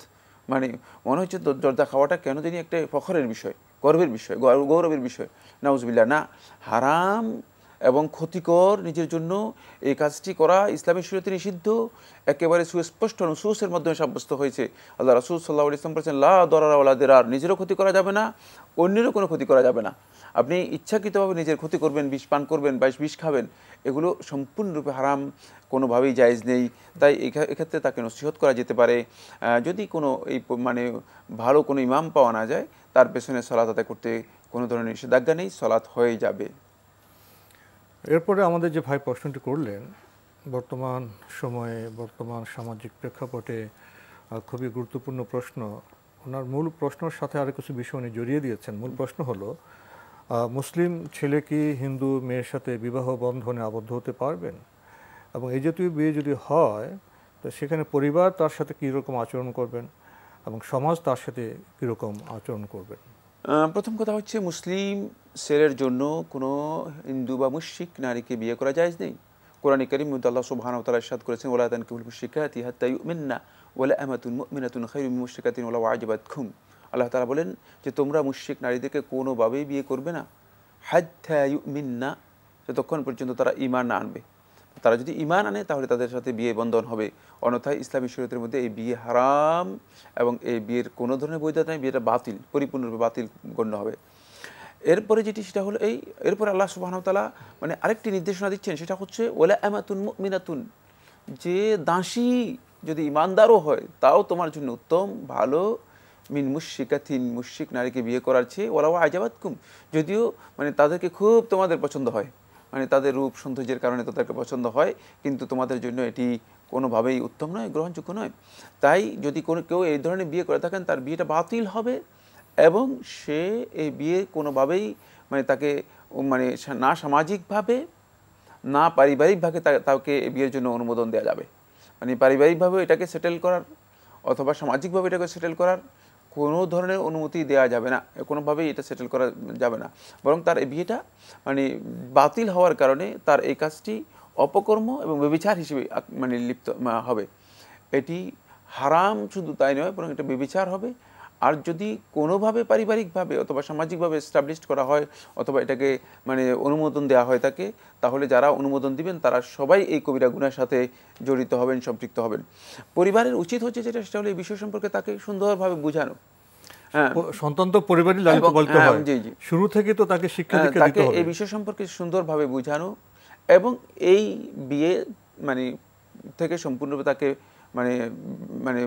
মানে মনে হচ্ছে জর্দা খাওয়াটা কেন জানি একটা ফখরের বিষয়, গর্বের বিষয়, গৌরবের বিষয়। নাউজুবিল্লাহ, না, হারাম এবং ক্ষতিকর নিজের জন্য এই কাজটি করা ইসলামী শরীয়তে নিষিদ্ধ, একেবারে সুস্পষ্ট নুসুসের মাধ্যমে সাব্যস্ত হয়েছে। আল্লাহ রাসূল সাল্লাল্লাহু আলাইহি ওয়াসাল্লাম বলেছেন, লা দারারা ওয়ালা দিরার, নিজেরও ক্ষতি করা যাবে না, অন্যেরও কোনো ক্ষতি করা যাবে না। আপনি ইচ্ছাকৃতভাবে নিজের ক্ষতি করবেন, বিষ পান করবেন বা বিষ খাবেন, এগুলো সম্পূর্ণরূপে হারাম, কোনোভাবেই জায়েজ নেই। তাই এক্ষেত্রে তাকে নসিহত করা যেতে পারে। যদি কোনো এই মানে ভালো কোনো ইমাম পাওয়া না যায়, তার পেছনে সালাত আদায় করতে কোনো ধরনের নিষেধাজ্ঞা নেই, সালাত হয়ে যাবে। এরপরে আমাদের যে ভাই প্রশ্নটি করলেন, বর্তমান সময়ে বর্তমান সামাজিক প্রেক্ষাপটে খুবই গুরুত্বপূর্ণ প্রশ্ন। ওনার মূল প্রশ্নের সাথে আরও কিছু বিষয় উনি জড়িয়ে দিয়েছেন। মূল প্রশ্ন হলো, মুসলিম ছেলে কি হিন্দু মেয়ের সাথে বিবাহ বন্ধনে আবদ্ধ হতে পারবেন, এবং এই জাতীয় বিয়ে যদি হয় তো সেখানে পরিবার তার সাথে কীরকম আচরণ করবেন এবং সমাজ তার সাথে কীরকম আচরণ করবেন? প্রথম কথা হচ্ছে, মুসলিম ছেলের জন্য কোনো হিন্দু বা মুশরিক নারীকে বিয়ে করা জায়েজ নেই। কোরআন কারীম মধ্যে আল্লাহ সুবহানাহু ওয়া তাআলা ইরশাদ করেছেন, ওয়ালা তানকিহুল মুশরিকাতি হাত্তা ইউমিন্না ওয়ালা আমাতুন মুমিনাতুন খায়রুম মিন মুশরিকাতিন ওয়ালাউ আ'জাবাতকুম। আল্লাহ তাআলা বলেন যে তোমরা মুশরিক নারীদেরকে কোনোভাবেই বিয়ে করবে না, হাত্তা ইউমিন্না, যতক্ষণ পর্যন্ত তারা ঈমান না আনবে। তারা যদি ঈমান আনে তাহলে তাদের সাথে বিয়ে বন্ধন হবে, অন্যথায় ইসলামী শরীয়তের মধ্যে এই বিয়ে হারাম এবং এই বিয়ের কোনো ধরনের বৈধতা নেই, বিয়েটা বাতিল, পরিপূর্ণরূপে বাতিল গণ্য হবে। এরপরে যেটি সেটা হলো এরপরে আল্লাহ সুবহানাহু ওয়া তাআলা মানে আরেকটি নির্দেশনা দিচ্ছেন, সেটা হচ্ছে ওয়ালা আমাতুন মুমিনাতুন, যে দাসী যদি ঈমানদারও হয় তাও তোমার জন্য উত্তম, ভালো, মিন মুশরিকাতিন, মুশরিক নারীকে বিয়ে করার চেয়ে, ওয়ালাউ আ'জাবাতকুম, যদিও মানে তাদেরকে খুব তোমাদের পছন্দ হয়, মানে তাদের রূপ সৌন্দর্যের কারণে তাদেরকে পছন্দ হয়, কিন্তু তোমাদের জন্য এটি কোনোভাবেই উত্তম নয়, গ্রহণযোগ্য নয়। তাই যদি কেউ এই ধরনের বিয়ে করে থাকেন, তার বিয়েটা বাতিল হবে, এবং সে এই বিয়ে কোনোভাবেই মানে তাকে মানে না সামাজিকভাবে না পারিবারিকভাবে তাকে এই বিয়ের জন্য অনুমোদন দেওয়া যাবে। মানে পারিবারিকভাবে এটাকে সেটেল করার অথবা সামাজিকভাবে এটাকে সেটেল করার কোনো ধরনের অনুমতি দেওয়া যাবে না, কোনোভাবেই এটা সেটেল করা যাবে না। বরং তার এই বিয়েটা মানে বাতিল হওয়ার কারণে তার এই কাজটি অপকর্ম এবং ব্যভিচার হিসেবে মানে লিপ্ত হবে। এটি হারাম শুধু তাই নয়, বরং এটা ব্যভিচার হবে। আর যদি কোনোভাবে পারিবারিকভাবে অথবা সামাজিকভাবে এস্টাবলিশড করা হয় অথবা এটাকে মানে অনুমোদন দেওয়া হয় তাকে, তাহলে যারা অনুমোদন দিবেন তারা সবাই এই কবিরা গুনার সাথে জড়িত হবেন, সম্পৃক্ত হবেন। পরিবারের উচিত হচ্ছে যেটা, সেটা হলো এই বিষয় সম্পর্কে তাকে সুন্দরভাবে বোঝানো। সন্তান তো পরিবারই লালিত পালিত হয়, শুরু থেকে তো তাকে শিক্ষা দীক্ষা দিতে হবে, এই বিষয় সম্পর্কে সুন্দরভাবে বোঝানো, এবং এই বিয়ে মানে থেকে সম্পূর্ণরূপে তাকে মানে মানে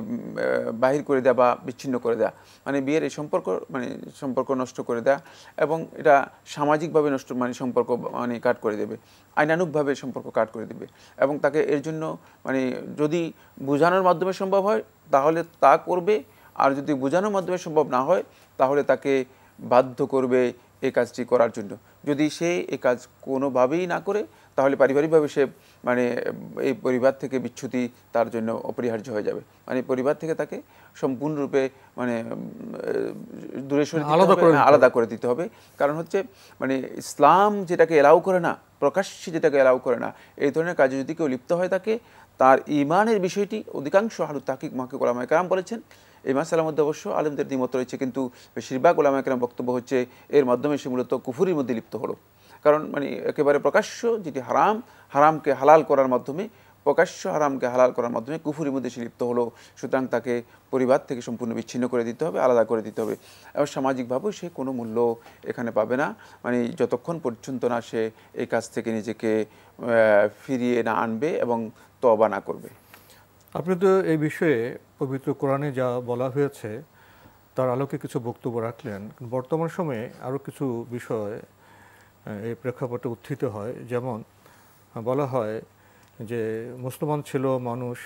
বাহির করে দেওয়া বা বিচ্ছিন্ন করে দেওয়া, মানে বিয়ের এই সম্পর্ক নষ্ট করে দেওয়া, এবং এটা সামাজিকভাবে নষ্ট, মানে সম্পর্ক মানে কাট করে দেবে, আইনানুগভাবে সম্পর্ক কাট করে দেবে। এবং তাকে এর জন্য মানে যদি বোঝানোর মাধ্যমে সম্ভব হয় তাহলে তা করবে, আর যদি বোঝানোর মাধ্যমে সম্ভব না হয় তাহলে তাকে বাধ্য করবে এই কাজটি করার জন্য। যদি সে এই কাজ কোনোভাবেই না করে তাহলে পারিবারিকভাবে সে মানে এই পরিবার থেকে বিচ্যুতি তার জন্য অপরিহার্য হয়ে যাবে। মানে পরিবার থেকে তাকে সম্পূর্ণরূপে মানে দূরে সরে আলাদা করে দিতে হবে। কারণ হচ্ছে মানে ইসলাম যেটাকে এলাও করে না, প্রকাশ্যে যেটাকে এলাও করে না, এই ধরনের কাজে যদি কেউ লিপ্ত হয়ে থাকে তার ঈমানের বিষয়টি অধিকাংশ আহলুত তাহকিক মুহাক্কিক উলামায়ে কেরাম বলেছেন। এই মাসালার মধ্যে অবশ্য আলেমদের দ্বিমত রয়েছে, কিন্তু বেশিরভাগ উলামায়ে কেরাম বক্তব্য হচ্ছে এর মাধ্যমে সে মূলত কুফুরির মধ্যে লিপ্ত হলো। কারণ মানে একেবারে প্রকাশ্য যেটি হারামকে হালাল করার মাধ্যমে, প্রকাশ্য হারামকে হালাল করার মাধ্যমে কুফুরির মধ্যে সে লিপ্ত হলো। সুতরাং তাকে পরিবার থেকে সম্পূর্ণ বিচ্ছিন্ন করে দিতে হবে, আলাদা করে দিতে হবে। এবং সামাজিকভাবেও সে কোনো মূল্য এখানে পাবে না, মানে যতক্ষণ পর্যন্ত না সে এই কাজ থেকে নিজেকে ফিরিয়ে না আনবে এবং তওবা না করবে। আপনি তো এই বিষয়ে পবিত্র কোরআনে যা বলা হয়েছে তার আলোকে কিছু বক্তব্য রাখলেন। বর্তমান সময়ে আরও কিছু বিষয় এই প্রেক্ষাপটে উত্থিত হয়, যেমন বলা হয় যে মুসলমান ছিল মানুষ,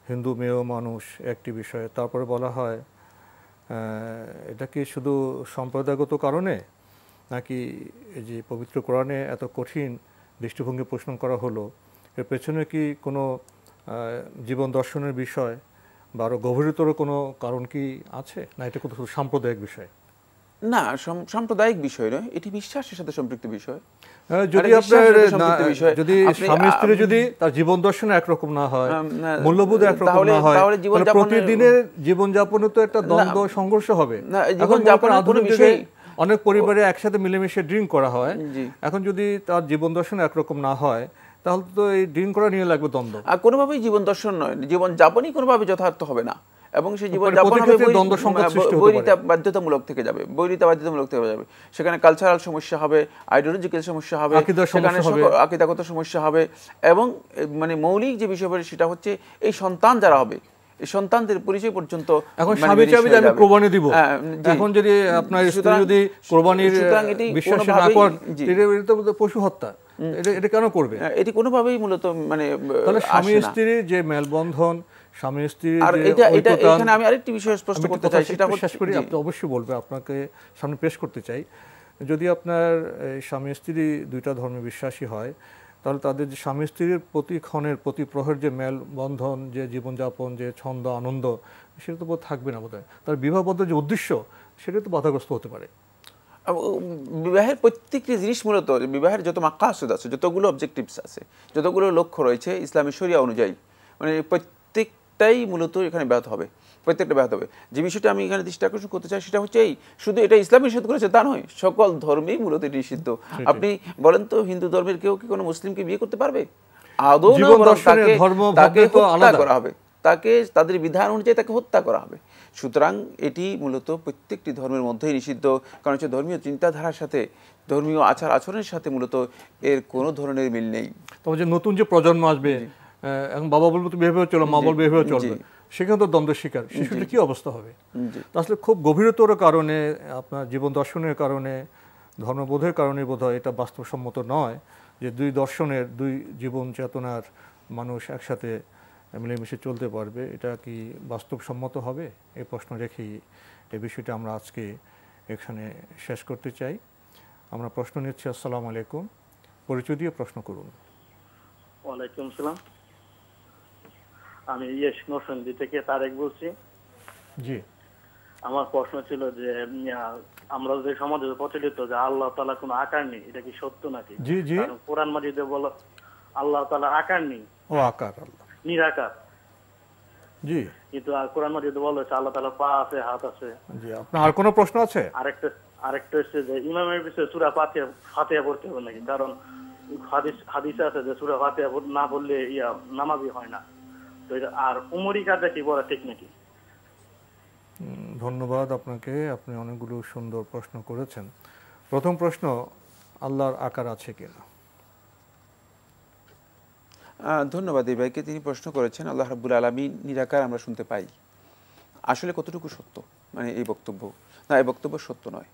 হিন্দু মেয়েও মানুষ, একটি বিষয়। তারপরে বলা হয় এটা কি শুধু সম্প্রদায়গত কারণে, নাকি এই যে পবিত্র কোরআনে এত কঠিন দৃষ্টিভঙ্গি পোষণ করা হলো, এর পেছনে কি কোনো জীবন দর্শনের বিষয় বা আরও গভীরতর কোনো কারণ কি আছে, না এটা কোনো সাম্প্রদায়িক বিষয়? না, সাম্প্রদায়িক বিষয় নয়, এটি বিশ্বাসের সাথে সম্পৃক্ত বিষয়। যদি আপনার যদি স্বামী স্ত্রী যদি তার জীবন দর্শন একরকম না হয়, মূল্যবোধ একরকম না হয়, তাহলে প্রতিদিনের জীবনযাপনে তো একটা দ্বন্দ্ব সংঘর্ষ হবে। অনেক পরিবারে একসাথে মিলেমিশে ড্রিঙ্ক করা হয়, এখন যদি তার জীবন দর্শন একরকম না হয় তাহলে তো এই ড্রিঙ্ক করা নিয়ে লাগবে দ্বন্দ্ব। আর কোনোভাবেই জীবন দর্শন নয়, জীবনযাপনই কোনোভাবে যথার্থ হবে না, এবং সেই জীবনযাপন বাধ্যতামূলক থেকে যাবে, বাধ্যতামূলক থেকে যাবে। সেখানে কালচারাল সমস্যা হবে, আইডিওলজিক্যাল সমস্যা হবে, সেখানে আকীদাগত সমস্যা হবে, এবং মানে মৌলিক যে বিষয় সেটা হচ্ছে এই সন্তান যারা হবে, এই সন্তানদের পরিচয় পর্যন্ত এখন স্বামী চাইবে যে আমি কোরবানি দিব, এখন যদি আপনার স্ত্রী যদি কোরবানির বিশ্বাস না করেন এটা তো পশু হত্যা, এটা কেন করবে? এটি কোনোভাবেই মূলত মানে তাহলে স্বামী স্ত্রীর যে মেলবন্ধন, স্বামী স্ত্রীর, আর এটা এখানে আমি আরেকটি বিষয় স্পষ্ট করতে চাই, সেটা শেষ করি, আপনি অবশ্যই বলবে, আপনাকে সামনে পেশ করতে চাই। যদি আপনার স্বামী স্ত্রী দুইটা ধর্মে বিশ্বাসী হয় তাহলে তাদের যে স্বামী স্ত্রীর প্রতি ক্ষণের প্রতি প্রহরের যে মেলবন্ধন, যে জীবনযাপন, যে ছন্দ আনন্দ, সেটা তো থাকবে না বোধহয়। তার বিবাহবদ্ধ যে উদ্দেশ্য সেটা তো বাধাগ্রস্ত হতে পারে। বিবাহের প্রত্যেকটি জিনিস মূলত, বিবাহের যত মাকাসুদ আছে, যতগুলো অবজেক্টিভস আছে, যতগুলো লক্ষ্য রয়েছে ইসলামী শরিয়া অনুযায়ী, মানে প্রত্যেকটাই মূলত এখানে ব্যাহত হবে, প্রত্যেকটা ব্যাহত হবে। যে বিষয়টা আমি এখানে দৃষ্টি আকর্ষণ করতে চাই সেটা হচ্ছে এই, শুধু এটা ইসলাম নিষেধ করেছে তা নয়, সকল ধর্মেই মূলত নিষিদ্ধ। আপনি বলেন তো হিন্দু ধর্মের কেউ কি কোনো মুসলিমকে বিয়ে করতে পারবে? আদৌ তাকে হত্যা করা হবে, তাকে তাদের বিধান অনুযায়ী তাকে হত্যা করা হবে। সুতরাং এটি মূলত প্রত্যেকটি ধর্মের মধ্যেই নিষিদ্ধ, কারণ হচ্ছে ধর্মীয় চিন্তাধারার সাথে, ধর্মীয় আচার আচরণের সাথে মূলত এর কোনো ধরনের মিল নেই। তবে যে নতুন যে প্রজন্ম আসবে, এখন বাবা বলবো তুমি এভাবে চলো, মা বলবে এভাবে চলবে, সেখানে তো দ্বন্দ্বের শিকার, শিশুটির কি অবস্থা হবে? আসলে খুব গভীরতর কারণে, আপনার জীবন দর্শনের কারণে, ধর্মবোধের কারণে বোধহয় এটা বাস্তবসম্মত নয় যে দুই দর্শনের, দুই জীবন চেতনার মানুষ একসাথে মিলেমিশে চলতে পারবে। এটা কি বাস্তবসম্মত হবে? এই প্রশ্ন রেখেই এই বিষয়টা আমরা আজকে এখানে শেষ করতে চাই। আমরা প্রশ্ন নিচ্ছি। আসসালামু আলাইকুম, পরিচয় দিয়ে প্রশ্ন করুন। ওয়ালাইকুম সালাম, আমি নরসিংদী থেকে তারেক বলছি। জি, আমার প্রশ্ন ছিল যে আমরা যে সমাজে প্রচলিত যে আল্লাহ তাআলা কোনো আকার নেই, এটা কি সত্য নাকি? জি জি, কোরআন মাজিদে বলা আল্লাহ তাআলা আকার নেই, ও আকার, আল্লাহ নিরাকার। জি, কিন্তু কোরআন মাজিদে বলা হচ্ছে আল্লাহ তাআলা পা আছে, হাত আছে। জি, আপনার আর কোনো প্রশ্ন আছে? আরেকটা হচ্ছে যে ইমামের বিষয়ে সূরা ফাতিহা পড়তে হবে নাকি? কারণ হাদিসে আছে যে সূরা ফাতিহা না পড়লে নামাজি হয় না। তো এটা আর উমরি কাজটা কি বলা ঠিক নাকি? ধন্যবাদ আপনাকে, আপনি অনেকগুলো সুন্দর প্রশ্ন করেছেন। প্রথম প্রশ্ন, আল্লাহর আকার আছে কিনা? ধন্যবাদ এই ভাইকে, তিনি প্রশ্ন করেছেন আল্লাহ রাব্বুল আলামিন নিরাকার আমরা শুনতে পাই, আসলে কতটুকু সত্য, মানে এই বক্তব্য না, এই বক্তব্য সত্য নয়।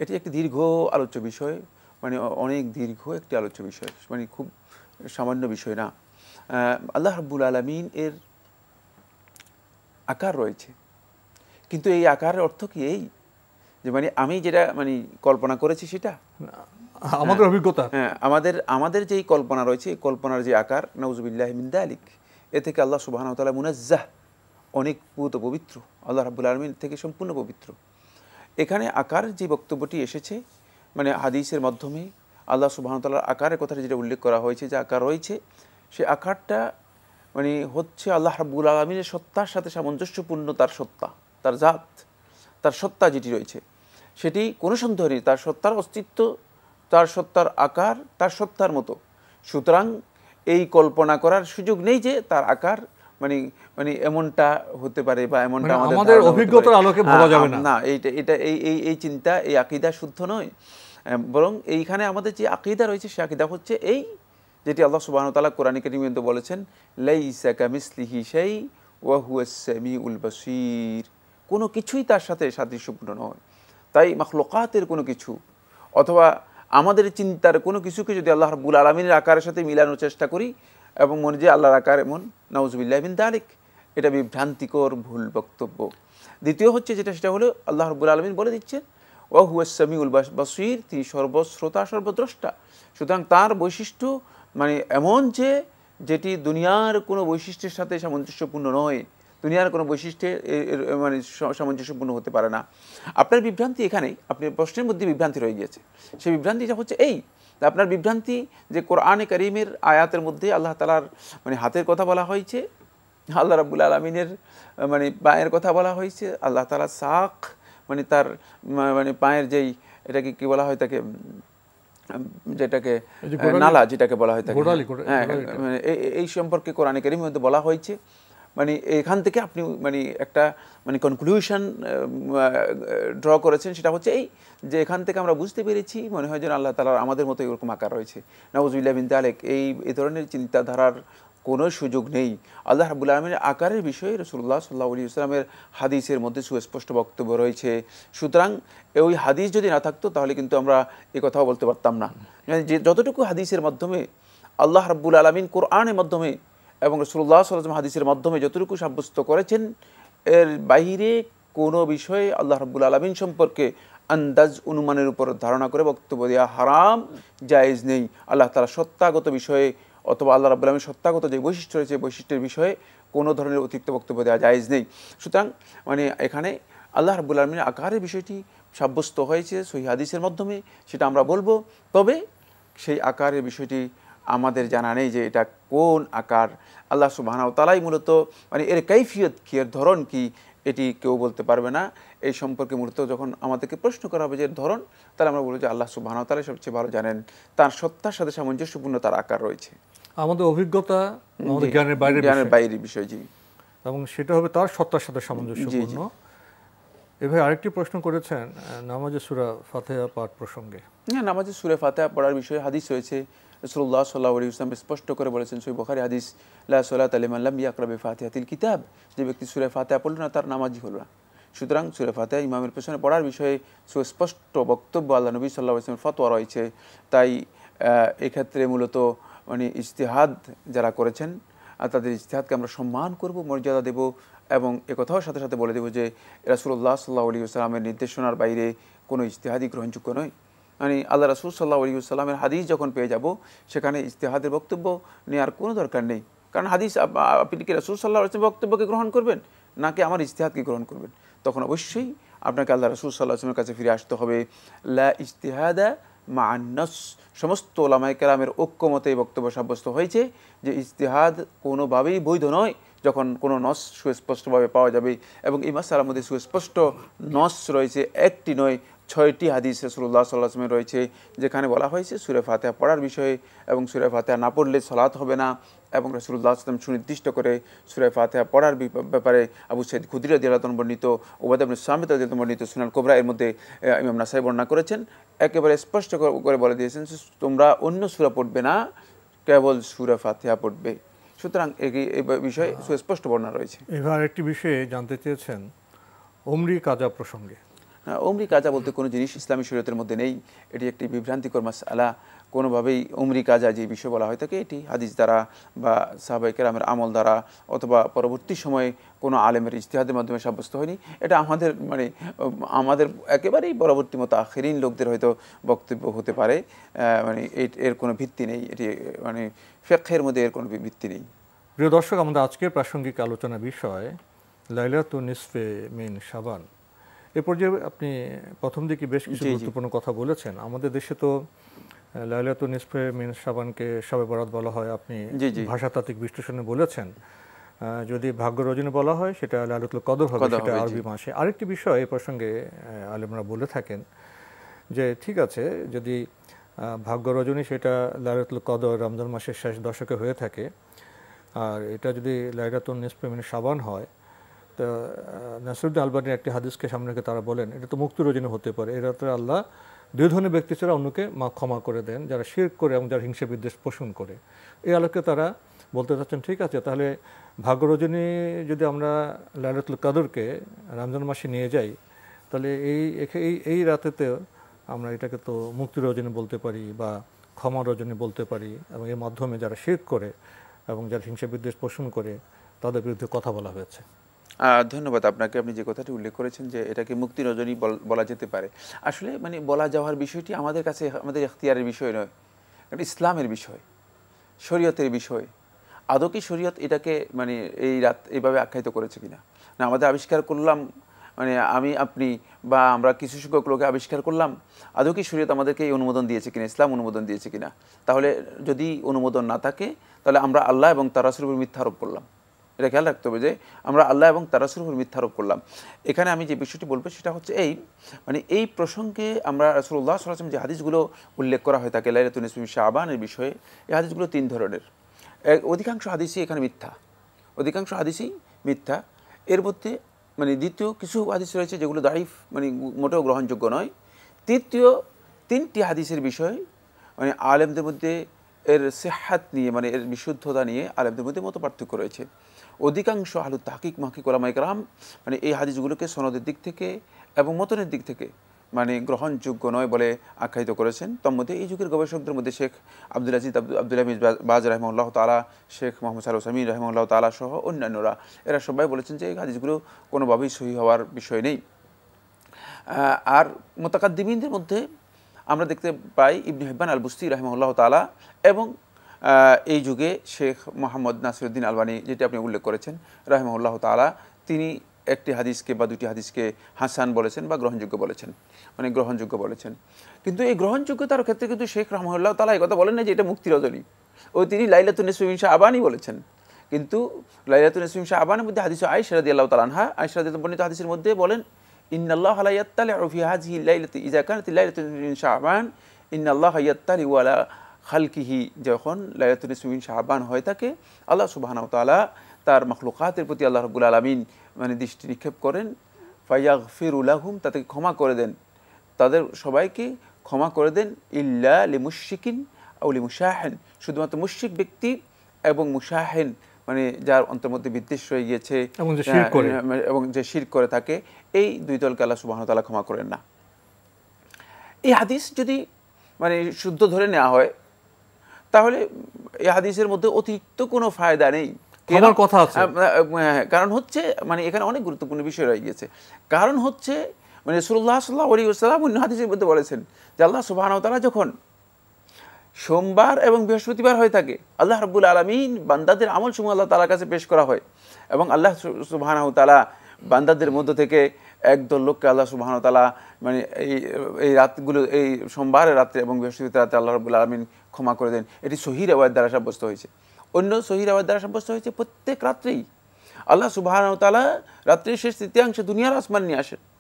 এটি একটি দীর্ঘ আলোচ্য বিষয়, মানে অনেক দীর্ঘ একটি আলোচ্য বিষয়, মানে খুব সামান্য বিষয় না। আল্লাহ রাব্বুল আলামিন এর আকার রয়েছে, কিন্তু এই আকারের অর্থ কি এই যে মানে আমি যেটা মানে কল্পনা করেছি সেটা আমাদের অভিজ্ঞতা, হ্যাঁ, আমাদের যেই কল্পনা রয়েছে, এই কল্পনার যে আকার, নাউযুবিল্লাহি মিন যালিক, এ থেকে আল্লাহ সুবহানাহু ওয়া তাআলা মুনাজ্জাহ, অনেক পবিত্র, আল্লাহ রাব্বুল আলামিন থেকে সম্পূর্ণ পবিত্র। এখানে আকারের যে বক্তব্যটি এসেছে, মানে হাদিসের মাধ্যমে আল্লাহ সুবহানাহু ওয়া তাআলার আকারের কথা যেটা উল্লেখ করা হয়েছে, যে আকার রয়েছে, সে আকারটা মানে হচ্ছে আল্লাহ রাব্বুল আলামিনের সত্তার সাথে সামঞ্জস্যপূর্ণ, তার সত্তা, তার জাত, তার সত্তা যেটি রয়েছে সেটি কোনো সন্দেহ নেই, তার সত্তার অস্তিত্ব, তার সত্তার আকার তার সত্তার মতো। সুতরাং এই কল্পনা করার সুযোগ নেই যে তার আকার মানে মানে এমনটা হতে পারে বা এমনটা আমাদের অভিজ্ঞতার আলোকে ভাবা যাবে না। না, এটা এই চিন্তা, এই আকীদা শুদ্ধ নয়। বরং এইখানে আমাদের যে আকীদা রয়েছে, সে আকীদা হচ্ছে এই, যেটি আল্লাহ সুবহানাহু ওয়া তাআলা কোরআনে কারীমে বলেছেন, লাইসা কামিসলিহি শাই ওয়া হুয়াস সামিউল বাসীর, কোনো কিছুই তার সাথে সাদৃশ্যপূর্ণ নয়। তাই মাখলুকাতের কোনো কিছু অথবা আমাদের চিন্তার কোনো কিছুকে যদি আল্লাহ রাব্বুল আলামিনের আকারের সাথে মিলানোর চেষ্টা করি এবং মনে যে আল্লাহর আকার এমন, নাউযুবিল্লাহি মিন যালিক, এটা বিভ্রান্তিকর ভুল বক্তব্য। দ্বিতীয় হচ্ছে যেটা, সেটা হলো আল্লাহ রাব্বুল আলামিন বলে দিচ্ছেন ওয়া হুয়াস সামিউল বাসীর, তিনি সর্বশ্রোতা সর্বদ্রষ্টা। সুতরাং তার বৈশিষ্ট্য মানে এমন যে যেটি দুনিয়ার কোনো বৈশিষ্ট্যের সাথে সামঞ্জস্যপূর্ণ নয়, দুনিয়ার কোনো বৈশিষ্ট্যে মানে সামঞ্জস্যপূর্ণ হতে পারে না। আপনার বিভ্রান্তি এখানেই, আপনার প্রশ্নের মধ্যে বিভ্রান্তি রয়ে গিয়েছে। সেই বিভ্রান্তিটা হচ্ছে এই, আপনার বিভ্রান্তি যে কোরআনে কারীমের আয়াতের মধ্যে আল্লাহ তাআলার মানে হাতের কথা বলা হয়েছে, আল্লাহ রাব্বুল আলামিনের মানে পায়ের কথা বলা হয়েছে, আল্লাহ তাআলা সাক মানে তার মানে পায়ের যেই, এটাকে কি বলা হয়, তাকে যেটাকে নালা যেটাকে বলা হয় থাকে, হ্যাঁ, এই সম্পর্কে কোরআনে কারীমের মধ্যে বলা হয়েছে। মানে এখান থেকে আপনি মানে একটা মানে কনক্লুশন ড্র করেছেন, সেটা হচ্ছে এই যে এখান থেকে আমরা বুঝতে পেরেছি মনে হয় যেন আল্লাহ তাআলার আমাদের মতো এরকম আকার রয়েছে। নাউযুবিল্লাহি মিন যালিক, এই ধরনের চিন্তাধারার কোনো সুযোগ নেই। আল্লাহ রাব্বুল আলামিনের আকারের বিষয়ে রাসূলুল্লাহ সাল্লাল্লাহু আলাইহি ওয়াসাল্লামের হাদিসের মধ্যে সুস্পষ্ট বক্তব্য রয়েছে। সুতরাং ওই হাদিস যদি না থাকতো তাহলে কিন্তু আমরা এই কথাও বলতে পারতাম না। যে যতটুকু হাদিসের মাধ্যমে আল্লাহ রাব্বুল আলামিন কোরআনের মাধ্যমে এবং রাসূলুল্লাহ সাল্লাল্লাহু আলাইহি ওয়াসাল্লাম হাদিসের মাধ্যমে যতটুকু সাব্যস্ত করেছেন, এর বাইরে কোনো বিষয়ে আল্লাহ রাব্বুল আলামিন সম্পর্কে আন্দাজ অনুমানের উপর ধারণা করে বক্তব্য দেওয়া হারাম, জায়েজ নেই। আল্লাহ তাআলা সত্তাগত বিষয়ে অথবা আল্লাহ রাব্বুল আলামিনের সত্তাগত যে বৈশিষ্ট্য রয়েছে, বৈশিষ্ট্যের বিষয়ে কোনো ধরনের অতিরিক্ত বক্তব্য দেওয়া জায়েজ নেই। সুতরাং মানে এখানে আল্লাহ রাব্বুল আলামিনের আকারের বিষয়টি সাব্যস্ত হয়েছে সহিহ হাদিসের মাধ্যমে, সেটা আমরা বলবো। তবে সেই আকারের বিষয়টি আমাদের জানা নেই যে এটা কোন আকার। আল্লাহ সুবহানাহু ওয়া তাআলাই মূলত মানে এর কাইফিয়ত কি, এর ধরন কি, এটি কেউ বলতে পারবে না। এই সম্পর্কে মূলত যখন আমাদেরকে প্রশ্ন করা হবে যে ধরন, তাহলে আমরা বলবো যে আল্লাহ সুবহানাহু ওয়া তাআলা সবচেয়ে ভালো জানেন, তার সত্তার সাথে সামঞ্জস্যপূর্ণ তার আকার রয়েছে। আমাদের অভিজ্ঞতা, আমাদের জ্ঞানের বাইরের বিষয়, জি, এবং সেটা হবে তার সত্তার সাথে সামঞ্জস্যপূর্ণ। এভাবে আরেকটি প্রশ্ন করেছেন নামাজে সূরা ফাতিহা পাঠ প্রসঙ্গে। হ্যাঁ, নামাজে সূরা ফাতিহা পড়ার বিষয়ে হাদিস রয়েছে। রাসূলুল্লাহ সাল্লাল্লাহু আলাইহি ওয়াসাল্লাম স্পষ্ট করে বলেছেন, সহিহ বুখারী হাদিস, লা সালাতা লিমান লাম ইয়াকরা বিফাতিহাতিল কিতাব, যে ব্যক্তি সূরা ফাতিহা পড়ল না তার নামাজই হলো না। সুতরাং সূরা ফাতিহা ইমামের পেছনে পড়ার বিষয়ে সুস্পষ্ট বক্তব্য আল্লাহ নবী সাল্লাল্লাহু আলাইহি ওয়াসাল্লামের ফতোয়া রয়েছে। তাই এক্ষেত্রে মূলত মানে ইজতিহাদ যারা করেছেন তাদের ইজতিহাদকে আমরা সম্মান করব, মর্যাদা দেব, এবং একথাও সাথে সাথে বলে দেব যে রাসূলুল্লাহ সাল্লাল্লাহু আলাইহি ওয়াসাল্লামের নির্দেশনার বাইরে কোনো ইজতিহাদই গ্রহণযোগ্য নয়। মানে আল্লাহ রাসূল সাল্লাল্লাহু আলাইহি ওয়াসাল্লামের হাদিস যখন পেয়ে যাব, সেখানে ইজতিহাদের বক্তব্য নেওয়ার কোনো দরকার নেই। কারণ হাদিস, আপনি কি রাসূল সাল্লাল্লাহু আলাইহি ওয়াসাল্লামের বক্তব্যকে গ্রহণ করবেন নাকি আমার ইজতিহাদকে গ্রহণ করবেন? তখন অবশ্যই আপনাকে আল্লাহ রাসূল সাল্লাল্লাহু আলাইহি ওয়াসাল্লামের কাছে ফিরে আসতে হবে। লা ইজতিহাদা মা'আন নাস, সমস্ত উলামায়ে কেরামের ঐক্যমতে এই বক্তব্য সাব্যস্ত হয়েছে যে ইজতিহাদ কোনোভাবেই বৈধ নয় যখন কোনো নস সুস্পষ্টভাবে পাওয়া যাবে। এবং এই মাসআলার মধ্যে সুস্পষ্ট নস রয়েছে, একটি নয় 6টি হাদিস রাসূলুল্লাহ সাল্লাল্লাহু আলাইহি ওয়াসাল্লাম রয়েছে, যেখানে বলা হয়েছে সূরা ফাতিহা পড়ার বিষয়ে, এবং সূরা ফাতিহা না পড়লে সালাত হবে না। এবং রাসূলুল্লাহ সাল্লাল্লাহু আলাইহি ওয়াসাল্লাম সুনির্দিষ্ট করে সূরা ফাতিহা পড়ার ব্যাপারে আবু সাঈদ খুদরি রাদিয়াল্লাহু আনহু বর্ণিত, উবাদা ইবনে সামিত রাদিয়াল্লাহু আনহু বর্ণিত সুনান কুবরা এর মধ্যে ইমাম নাসাই বর্ণনা করেছেন, একেবারে স্পষ্ট করে বলে দিয়েছেন তোমরা অন্য সূরা পড়বে না কেবল সূরা ফাতিহা পড়বে। সুতরাং এই বিষয়ে সুস্পষ্ট বর্ণনা রয়েছে। এবার একটি বিষয়ে জানতে চেয়েছেন উমরি কাজা প্রসঙ্গে। উমরি কাজা বলতে কোনো জিনিস ইসলামী শরীয়তের মধ্যে নেই, এটি একটি বিভ্রান্তিকর মাসআলা। কোনোভাবেই উমরি কাজা যে বিষয় বলা হয় থাকে এটি হাদিস দ্বারা বা সাহাবায়ে কেরামের আমল দ্বারা অথবা পরবর্তী সময়ে কোনো আলেমের ইজতিহাদের মাধ্যমে সাব্যস্ত হয়নি। এটা আমাদের একেবারেই পরবর্তী মতো আখিরিন লোকদের হয়তো বক্তব্য হতে পারে, এর কোনো ভিত্তি নেই, এটি ফিকহের মধ্যে এর কোনো ভিত্তি নেই। প্রিয় দর্শক, আমাদের আজকের প্রাসঙ্গিক আলোচনা বিষয় লাইলাতুন নিসফে মিন শাবান। এ পর্যায়ে আপনি প্রথম দিকে বেশ কিছু গুরুত্বপূর্ণ কথা বলেছেন। আমাদের দেশে তো লাইলাতুন নিসফে মিন শাবানকে শবে বরাত বলা হয়, আপনি ভাষাতাত্ত্বিক বিশ্লেষণে বলেছেন। যদি ভাগ্য রজনী বলা হয় সেটা লাইলাতুল কদর হবে, সেটা আরবি মাসে। আরেকটি বিষয় এই প্রসঙ্গে আলেমরা বলে থাকেন যে ঠিক আছে, যদি ভাগ্য রজনী সেটা লাইলাতুল কদর রমজান মাসের শেষ দশকে হয়ে থাকে, আর এটা যদি লাইলাতুন নিসফে মিন শাবান হয়, তো নাসিরুদ্দিন আলবানীর একটি হাদিসকে সামনে রেখে তারা বলেন এটা তো মুক্তি রজনী হতে পারে। এ রাত্রে আল্লাহ দুই ধরনের ব্যক্তি ছাড়া অন্যকে ক্ষমা করে দেন, যারা শিরক করে এবং যারা হিংসা বিদ্বেষ পোষণ করে। এই আলোকে তারা বলতে চাচ্ছেন ঠিক আছে, তাহলে ভাগ্য রজনী যদি আমরা লাইলাতুল কদরকে রমজান মাসে নিয়ে যাই, তাহলে এই রাতেতে আমরা এটাকে তো মুক্তি রজনী বলতে পারি বা ক্ষমা রজনী বলতে পারি, এবং এর মাধ্যমে যারা শিরক করে এবং যারা হিংসা বিদ্বেষ পোষণ করে তাদের বিরুদ্ধে কথা বলা হয়েছে। ধন্যবাদ আপনাকে। আপনি যে কথাটি উল্লেখ করেছেন যে এটাকে মুক্তি রজনী বলা যেতে পারে, আসলে বলা যাওয়ার বিষয়টি আমাদের কাছে আমাদের এখতিয়ারের বিষয় নয়, এটা ইসলামের বিষয়, শরীয়তের বিষয়। আদৌ কি শরীয়ত এটাকে এই রাত এইভাবে আখ্যায়িত করেছে কিনা, না আমাদের আবিষ্কার করলাম, আমি আপনি বা আমরা কিছু সংখ্যক লোকে আবিষ্কার করলাম, আদৌ কি শরীয়ত আমাদেরকে এই অনুমোদন দিয়েছে কিনা, ইসলাম অনুমোদন দিয়েছে কিনা? তাহলে যদি অনুমোদন না থাকে তাহলে আমরা আল্লাহ এবং তার রাসূলের উপর মিথ্যা আরোপ করলাম। এটা খেয়াল রাখতে হবে যে আমরা আল্লাহ এবং তার রাসূলের উপর মিথ্যা আরোপ করলাম। এখানে আমি যে বিষয়টি বলবো সেটা হচ্ছে এই প্রসঙ্গে আমরা রাসূলুল্লাহ সাল্লাল্লাহু আলাইহি ওয়াসাল্লাম যে হাদিসগুলো উল্লেখ করা হয় থাকে লাইলাতুন নিসফি মিন শাবানের বিষয়ে, এই হাদিসগুলো তিন ধরনের। অধিকাংশ হাদিসই এখানে মিথ্যা, অধিকাংশ হাদিসই মিথ্যা। এর মধ্যে দ্বিতীয় কিছু হাদিস রয়েছে যেগুলো দাইফ, মোটেও গ্রহণযোগ্য নয়। তৃতীয় তিনটি হাদিসের বিষয় আলেমদের মধ্যে এর সিহহাত নিয়ে, এর বিশুদ্ধতা নিয়ে আলেমদের মধ্যে মত পার্থক্য রয়েছে। অধিকাংশ আহলুত তাহকিক মাহকিক উলামায়ে কেরাম এই হাদিসগুলোকে সনদের দিক থেকে এবং মতনের দিক থেকে গ্রহণযোগ্য নয় বলে আখ্যায়িত করেছেন। তন্মধ্যে এই যুগের গবেষকদের মধ্যে শেখ আব্দুল আজিজ আব্দুল্লাহ বাজ রাহিমাহুল্লাহ তাআলা, শেখ মোহাম্মদ সালেহ সামিন রাহিমাহুল্লাহ তাআলা সহ অন্যান্যরা, এরা সবাই বলেছেন যে এই হাদিসগুলো কোনোভাবেই সহি হওয়ার বিষয় নেই। আর মুতাকাদ্দিমিনদের মধ্যে আমরা দেখতে পাই ইবনে হিব্বান আল বুস্তি রাহিমাহুল্লাহ তাআলা এবং এই যুগে শেখ মোহাম্মদ নাসিরুদ্দিন আলবানী, যেটি আপনি উল্লেখ করেছেন রাহিমাহুল্লাহ তাআলা, তিনি একটি হাদিসকে বা দুটি হাদিসকে হাসান বলেছেন বা গ্রহণযোগ্য বলেছেন। কিন্তু এই গ্রহণযোগ্যতার ক্ষেত্রে কিন্তু শেখ রাহিমাহুল্লাহ তাআলা এই কথা বলেন না যে এটা মুক্তি রজনী, তিনি লাইলাতুন নিসফি মিন শাবানই বলেছেন। কিন্তু লাইলাতুন নিসফি মিন শাবানের মধ্যে হাদিস আয়েশা রাদিয়াল্লাহু তাআলা আনহা, আয়েশা রাদিয়াল্লাহু বর্ণিত হাদিসের মধ্যে বলেন ইন্নাল্লাহা লা ইয়াত্তালিউ ফি হাযিহি লাইলাতি ইযা কানাত লাইলাতুন মিন শাবান ইন্নাল্লাহা ইয়াত্তালিউ আলা খালকিহি, যখন লাইলাতুন নিসফি মিন শাবান হয়ে থাকে আল্লাহ সুবহানাহু ওয়া তাআলা তার মাখলুকাতের প্রতি আল্লাহ রাব্বুল আলামিন দৃষ্টি নিক্ষেপ করেন, ফায়াগফিরু লাহুম, তাদেরকে ক্ষমা করে দেন, তাদের সবাইকে ক্ষমা করে দেন, ইল্লা লিমুশরিকিন আও লিমুশাহিন, শুধুমাত্র মুশরিক ব্যক্তি এবং মুশাহিন যার অন্তর মধ্যে বিদ্বেষ রয়ে গিয়েছে এবং যে শিরক করে থাকে, এই দুই দলকে আল্লাহ সুবহানাহু ওয়া তাআলা ক্ষমা করেন না। এই হাদিস যদি শুদ্ধ ধরে নেওয়া হয় তাহলে এই হাদিসের মধ্যে অতিরিক্ত কোনো ফায়দা নেই। কারণ হচ্ছে এখানে অনেক গুরুত্বপূর্ণ বিষয় রয়ে গিয়েছে। কারণ হচ্ছে রাসূলুল্লাহ সাল্লাল্লাহু আলাইহি ওয়াসাল্লাম অন্য হাদিসের মধ্যে বলেছেন যে আল্লাহ সুবহানাহু ওয়া তাআলা যখন সোমবার এবং বৃহস্পতিবার হয়ে থাকে, আল্লাহ রাব্বুল আলামিন বান্দাদের আমলসমূহ আল্লাহ তাআলার কাছে পেশ করা হয় এবং আল্লাহ সুবহানাহু ওয়া তাআলা বান্দাদের মধ্য থেকে একদল লোককে আল্লাহ সুবহানাহু ওয়া তাআলা এই রাতগুলো, এই সোমবারের রাত্রে এবং বৃহস্পতিবার রাতে আল্লাহ রাব্বুল আলামিন ক্ষমা করে দেন। এটি সহিহ রিওয়ায়াত দ্বারা সাব্যস্ত হয়েছে। অন্য সহিহ রিওয়ায়াত দ্বারা সাব্যস্ত হয়েছে প্রত্যেক রাত্রেই আল্লাহ সুবহানাহু ওয়া তাআলা রাত্রির শেষ তৃতীয়াংশে দুনিয়ার আসমান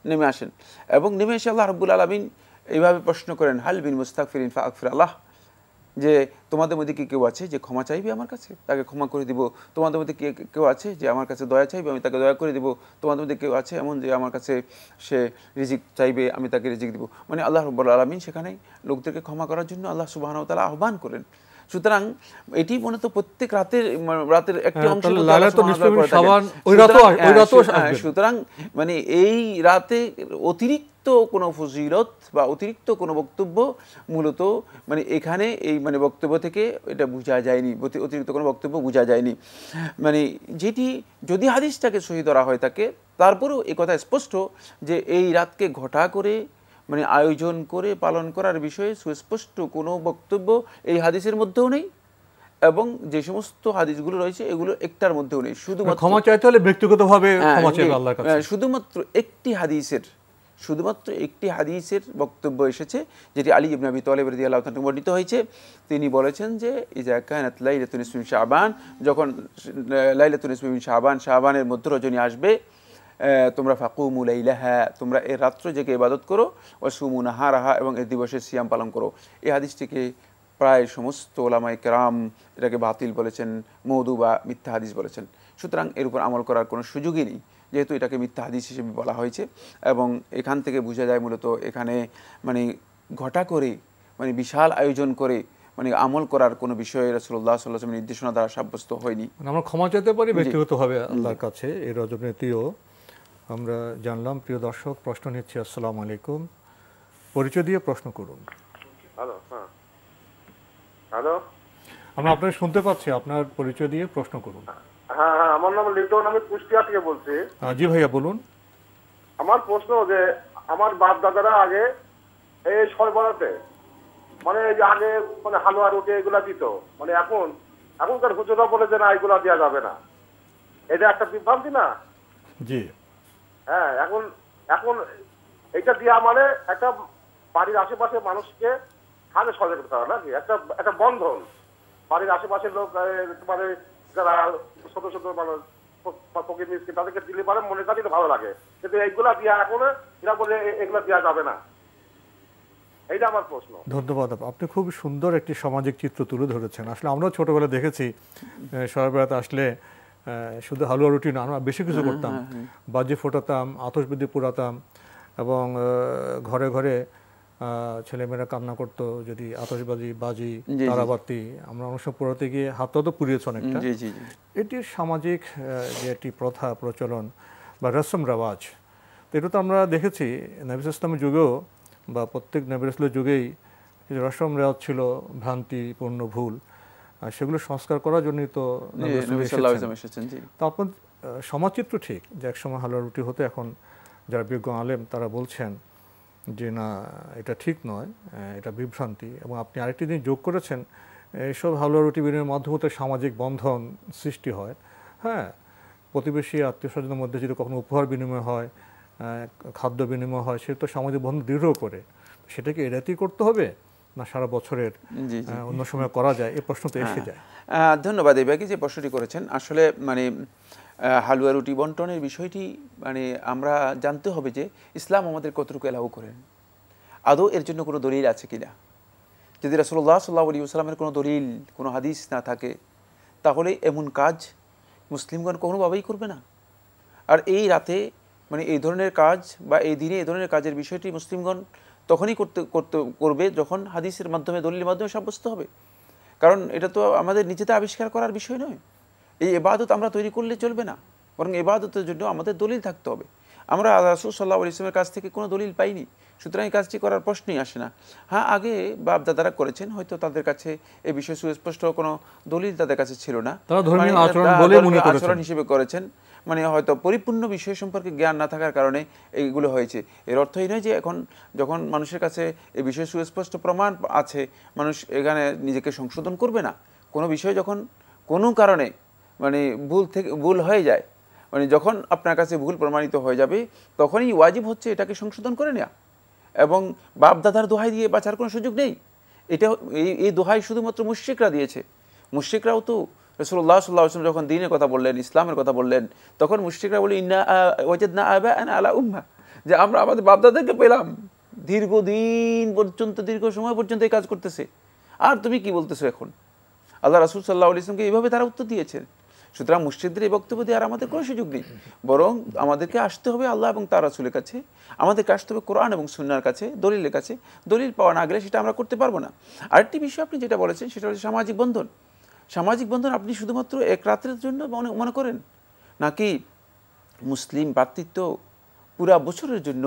নেমে আসেন এবং নেমে এসে আল্লাহ রাব্বুল আলামিন এইভাবে প্রশ্ন করেন, হাল বিন মুস্তাগফিরিন ফাগফির আল্লাহ, যে তোমাদের মধ্যে কি কেউ আছে যে ক্ষমা চাইবে আমার কাছে, তাকে ক্ষমা করে দিব? তোমাদের মধ্যে কেউ আছে যে আমার কাছে দয়া চাইবে, আমি তাকে দয়া করে দিব? তোমাদের মধ্যে কেউ আছে এমন যে আমার কাছে সে রিজিক চাইবে, আমি তাকে রিজিক দিব? আল্লাহ রাব্বুল আলামিন সেখানে লোকদেরকে ক্ষমা করার জন্য আল্লাহ সুবহানাহু ওয়া তাআলা আহ্বান করেন। সুতরাং এটি মনে তো প্রত্যেক রাতের একটি অংশ সুতরাং মানে এই রাতে অতিরিক্ত কোনো ফজিলত বা অতিরিক্ত কোনো বক্তব্য মূলত মানে এখানে এই মানে বক্তব্য থেকে এটা বোঝা যায়নি, অতিরিক্ত কোনো বক্তব্য বোঝা যায়নি। মানে যেটি যদি হাদিসটাকে সহি ধরা হয় থাকে, তারপরেও এই কথা স্পষ্ট যে এই রাতকে ঘটা করে মানে আয়োজন করে পালন করার বিষয়ে সুস্পষ্ট কোনো বক্তব্য এই হাদিসের মধ্যেও নেই, এবং যে সমস্ত হাদিসগুলো রয়েছে এগুলো একটার মধ্যেও নেই। শুধুমাত্র ক্ষমা চাইতে হলে ব্যক্তিগতভাবে ক্ষমা চাইবে আল্লাহর কাছে। শুধুমাত্র একটি হাদিসের বক্তব্য এসেছে, যেটি আলী ইবনে আবি তালিব রাদিয়াল্লাহু তাআলা বর্ণিত হয়েছে। তিনি বলেছেন যে ইজা কানাত লাইলাতুন নিসফি মিন শাবান, যখন লাইলাতুন নিসফি মিন শাবান, শাবানের মধ্য রজনী আসবে, তোমরা ফাকুমু লাইলাহা, তোমরা এই রাত্র জেগে ইবাদত করো, ওয়া সুমু নাহারাহা, এবং এই দিবসের সিয়াম পালন করো। এই হাদিসটিকে প্রায় সমস্ত ওলামায়ে কেরাম এটাকে বাতিল বলেছেন, মওদু বা মিথ্যা হাদিস বলেছেন। সুতরাং এর উপর আমল করার কোনো সুযোগই নেই, যেহেতু এটাকে মিথ্যা হাদিস হিসেবে বলা হয়েছে। এবং এখান থেকে বোঝা যায় মূলত এখানে মানে ঘটা করে মানে বিশাল আয়োজন করে মানে আমল করার কোনো বিষয়ে রাসূলুল্লাহ সাল্লাল্লাহু আলাইহি ওয়াসাল্লামের নির্দেশনা দ্বারা সাব্যস্ত হয়নি। আমরা ক্ষমা চাইতে পারি ব্যক্তিগতভাবে আল্লাহর কাছে। এই রজনীতিও আমরা জানলাম। প্রিয় দর্শক, প্রশ্ন নিচ্ছি। আসসালামু আলাইকুম, পরিচয় দিয়ে প্রশ্ন করুন। হ্যালো, হ্যাঁ হ্যালো, আমরা আপনাকে শুনতে পাচ্ছি, আপনার পরিচয় দিয়ে প্রশ্ন করুন। হ্যাঁ হ্যাঁ, আমার নাম লিটন, আমি কুষ্টিয়া থেকে বলছি। জি ভাইয়া বলুন। আমার প্রশ্ন যে আমার বাপ দাদারা আগে এই সরবরাতে মানে এই যে আগে মানে হালুয়া রুটি এগুলা দিত, মানে এখনকার হুজুরা বলে যে না এগুলা দেওয়া যাবে না, এটা একটা বিভ্রান্তি না? জি হ্যাঁ, এখন এটা দেওয়া মানে একটা বাড়ির আশেপাশে মানুষকে আগে সজাগ করতে হবে নাকি, একটা বন্ধন। বাড়ির আশেপাশের লোক মানে যারা ছোট ছোট মানুষ ফকির মিসকিন তাদেরকে দিলে পারে মনে কাছে ভালো লাগে, কিন্তু এইগুলা দেওয়া এখন এরা বলে এগুলা দেওয়া যাবে না, এইটা আমার প্রশ্ন। ধন্যবাদ। আপনি খুব সুন্দর একটি সামাজিক চিত্র তুলে ধরেছেন। আসলে আমরাও ছোটবেলা দেখেছি শরবরাতে আসলে শুধু হালুয়া রুটি না, আমরা বেশি কিছু করতাম, বাজি ফোটাতাম, আতশবাজি পোড়াতাম, এবং ঘরে ঘরে ছেলেমেয়েরা কান্না করতো যদি আতশবাজি, বাজি, তারাবাতি আমরা অনেক সময় পোড়াতে গিয়ে হাতটা তো পুড়িয়েছে অনেকটা। এটি সামাজিক যে একটি প্রথা প্রচলন বা রসম রেওয়াজ, তো এটা তো আমরা দেখেছি নবী ইসলামের যুগেও বা প্রত্যেক নবী রাসূলের যুগেই কিছু রসম রেওয়াজ ছিল ভ্রান্তিপূর্ণ, ভুল, আর সেগুলো সংস্কার করার জন্যই তো এসেছেন। তো আপনার সমাজচিত্র ঠিক যে একসময় হালুয়া রুটি হতো, এখন যারা বিজ্ঞ আলেম তারা বলছেন যে না, এটা ঠিক নয়, এটা বিভ্রান্তি। এবং আপনি আরেকটি দিন যোগ করেছেন, এইসব হালুয়া রুটি বিনিময়ের মাধ্যমে তো সামাজিক বন্ধন সৃষ্টি হয়। হ্যাঁ, প্রতিবেশী আত্মীয় স্বজনের মধ্যে যদি কখনো উপহার বিনিময় হয়, খাদ্য বিনিময় হয়, সে তো সামাজিক বন্ধন দৃঢ় করে। সেটাকে এড়াতেই করতে হবে না সারা বছরের অন্য সময় করা যায়? এই প্রশ্ন তো এসে যায়। ধন্যবাদ এই ভাইকে যে প্রশ্নটি করেছেন। আসলে মানে হালুয়া রুটি বন্টনের বিষয়টি মানে আমরা জানতে হবে যে ইসলাম আমাদের কতটুকু এলাও করেন, আদৌ এর জন্য কোনো দলিল আছে কিনা। যদি রাসূলুল্লাহ সাল্লাল্লাহু আলাইহি ওয়াসাল্লামের কোনো দলিল, কোনো হাদিস না থাকে, তাহলে এমন কাজ মুসলিমগণ কোনোভাবেই করবে না। আর এই রাতে মানে এই ধরনের কাজ বা এই দিনে এই ধরনের কাজের বিষয়টি মুসলিমগণ তখনই করবে যখন হাদিসের মাধ্যমে, দলিলের মাধ্যমে সাব্যস্ত হবে। কারণ এটা তো আমাদের নিজেতে আবিষ্কার করার বিষয় নয়। এই ইবাদত আমরা তৈরি করলে চলবে না, বরং ইবাদতের জন্য আমাদের দলিল থাকতে হবে। আমরা রাসূল সাল্লাল্লাহু আলাইহি ওয়াসাল্লামের কাছ থেকে কোনো দলিল পাইনি, সুতরাং এই কাজটি করার প্রশ্নই আসে না। হ্যাঁ, আগে বাপ দাদারা করেছেন, হয়তো তাদের কাছে এই বিষয়ে সুস্পষ্ট কোনো দলিল তাদের কাছে ছিল না, আচরণ হিসেবে করেছেন, মানে হয়তো পরিপূর্ণ বিষয় সম্পর্কে জ্ঞান না থাকার কারণে এইগুলো হয়েছে। এর অর্থ এই নয় যে এখন যখন মানুষের কাছে এই বিষয়ে সুস্পষ্ট প্রমাণ আছে, মানুষ এখানে নিজেকে সংশোধন করবে না। কোনো বিষয় যখন কোনো কারণে মানে ভুল হয়ে যায়, মানে যখন আপনার কাছে ভুল প্রমাণিত হয়ে যাবে, তখনই ওয়াজিব হচ্ছে এটাকে সংশোধন করে নেওয়া, এবং বাপ দাদার দোহাই দিয়ে বাঁচার কোনো সুযোগ নেই। এটা এই দোহাই শুধুমাত্র মুশরিকরা দিয়েছে। মুশরিকরাও তো রাসূলুল্লাহ সাল্লাল্লাহু আলাইহি ওয়াসাল্লাম যখন দ্বীনের কথা বললেন, ইসলামের কথা বললেন, তখন মুশরিকরা বলে ইন্না ওয়াজাদনা আবা'ানা আলা উম্মাহ, যে আমরা আমাদের বাপ দাদাকে পেলাম দীর্ঘদিন পর্যন্ত, দীর্ঘ সময় পর্যন্ত এই কাজ করতেছে, আর তুমি কি বলতেছো এখন? আল্লাহ রাসূল সাল্লাল্লাহু আলাইহি ওয়াসাল্লামকে এইভাবে তারা উত্তর দিয়েছেন। সুতরাং মুশরিকদের এই বক্তব্য দেওয়ার আমাদের কোনো সুযোগ নেই, বরং আমাদেরকে আসতে হবে আল্লাহ এবং তার রাসূলের কাছে, আমাদেরকে আসতে হবে কোরআন এবং সুন্নাহর কাছে, দলিলের কাছে। দলিল পাওয়া না গেলে সেটা আমরা করতে পারবো না। আরেকটি বিষয় আপনি যেটা বলেছেন সেটা হচ্ছে সামাজিক বন্ধন। সামাজিক বন্ধন আপনি শুধুমাত্র এক রাতের জন্য মনে করেন, নাকি মুসলিম ভ্রাতৃত্ব পুরা বছরের জন্য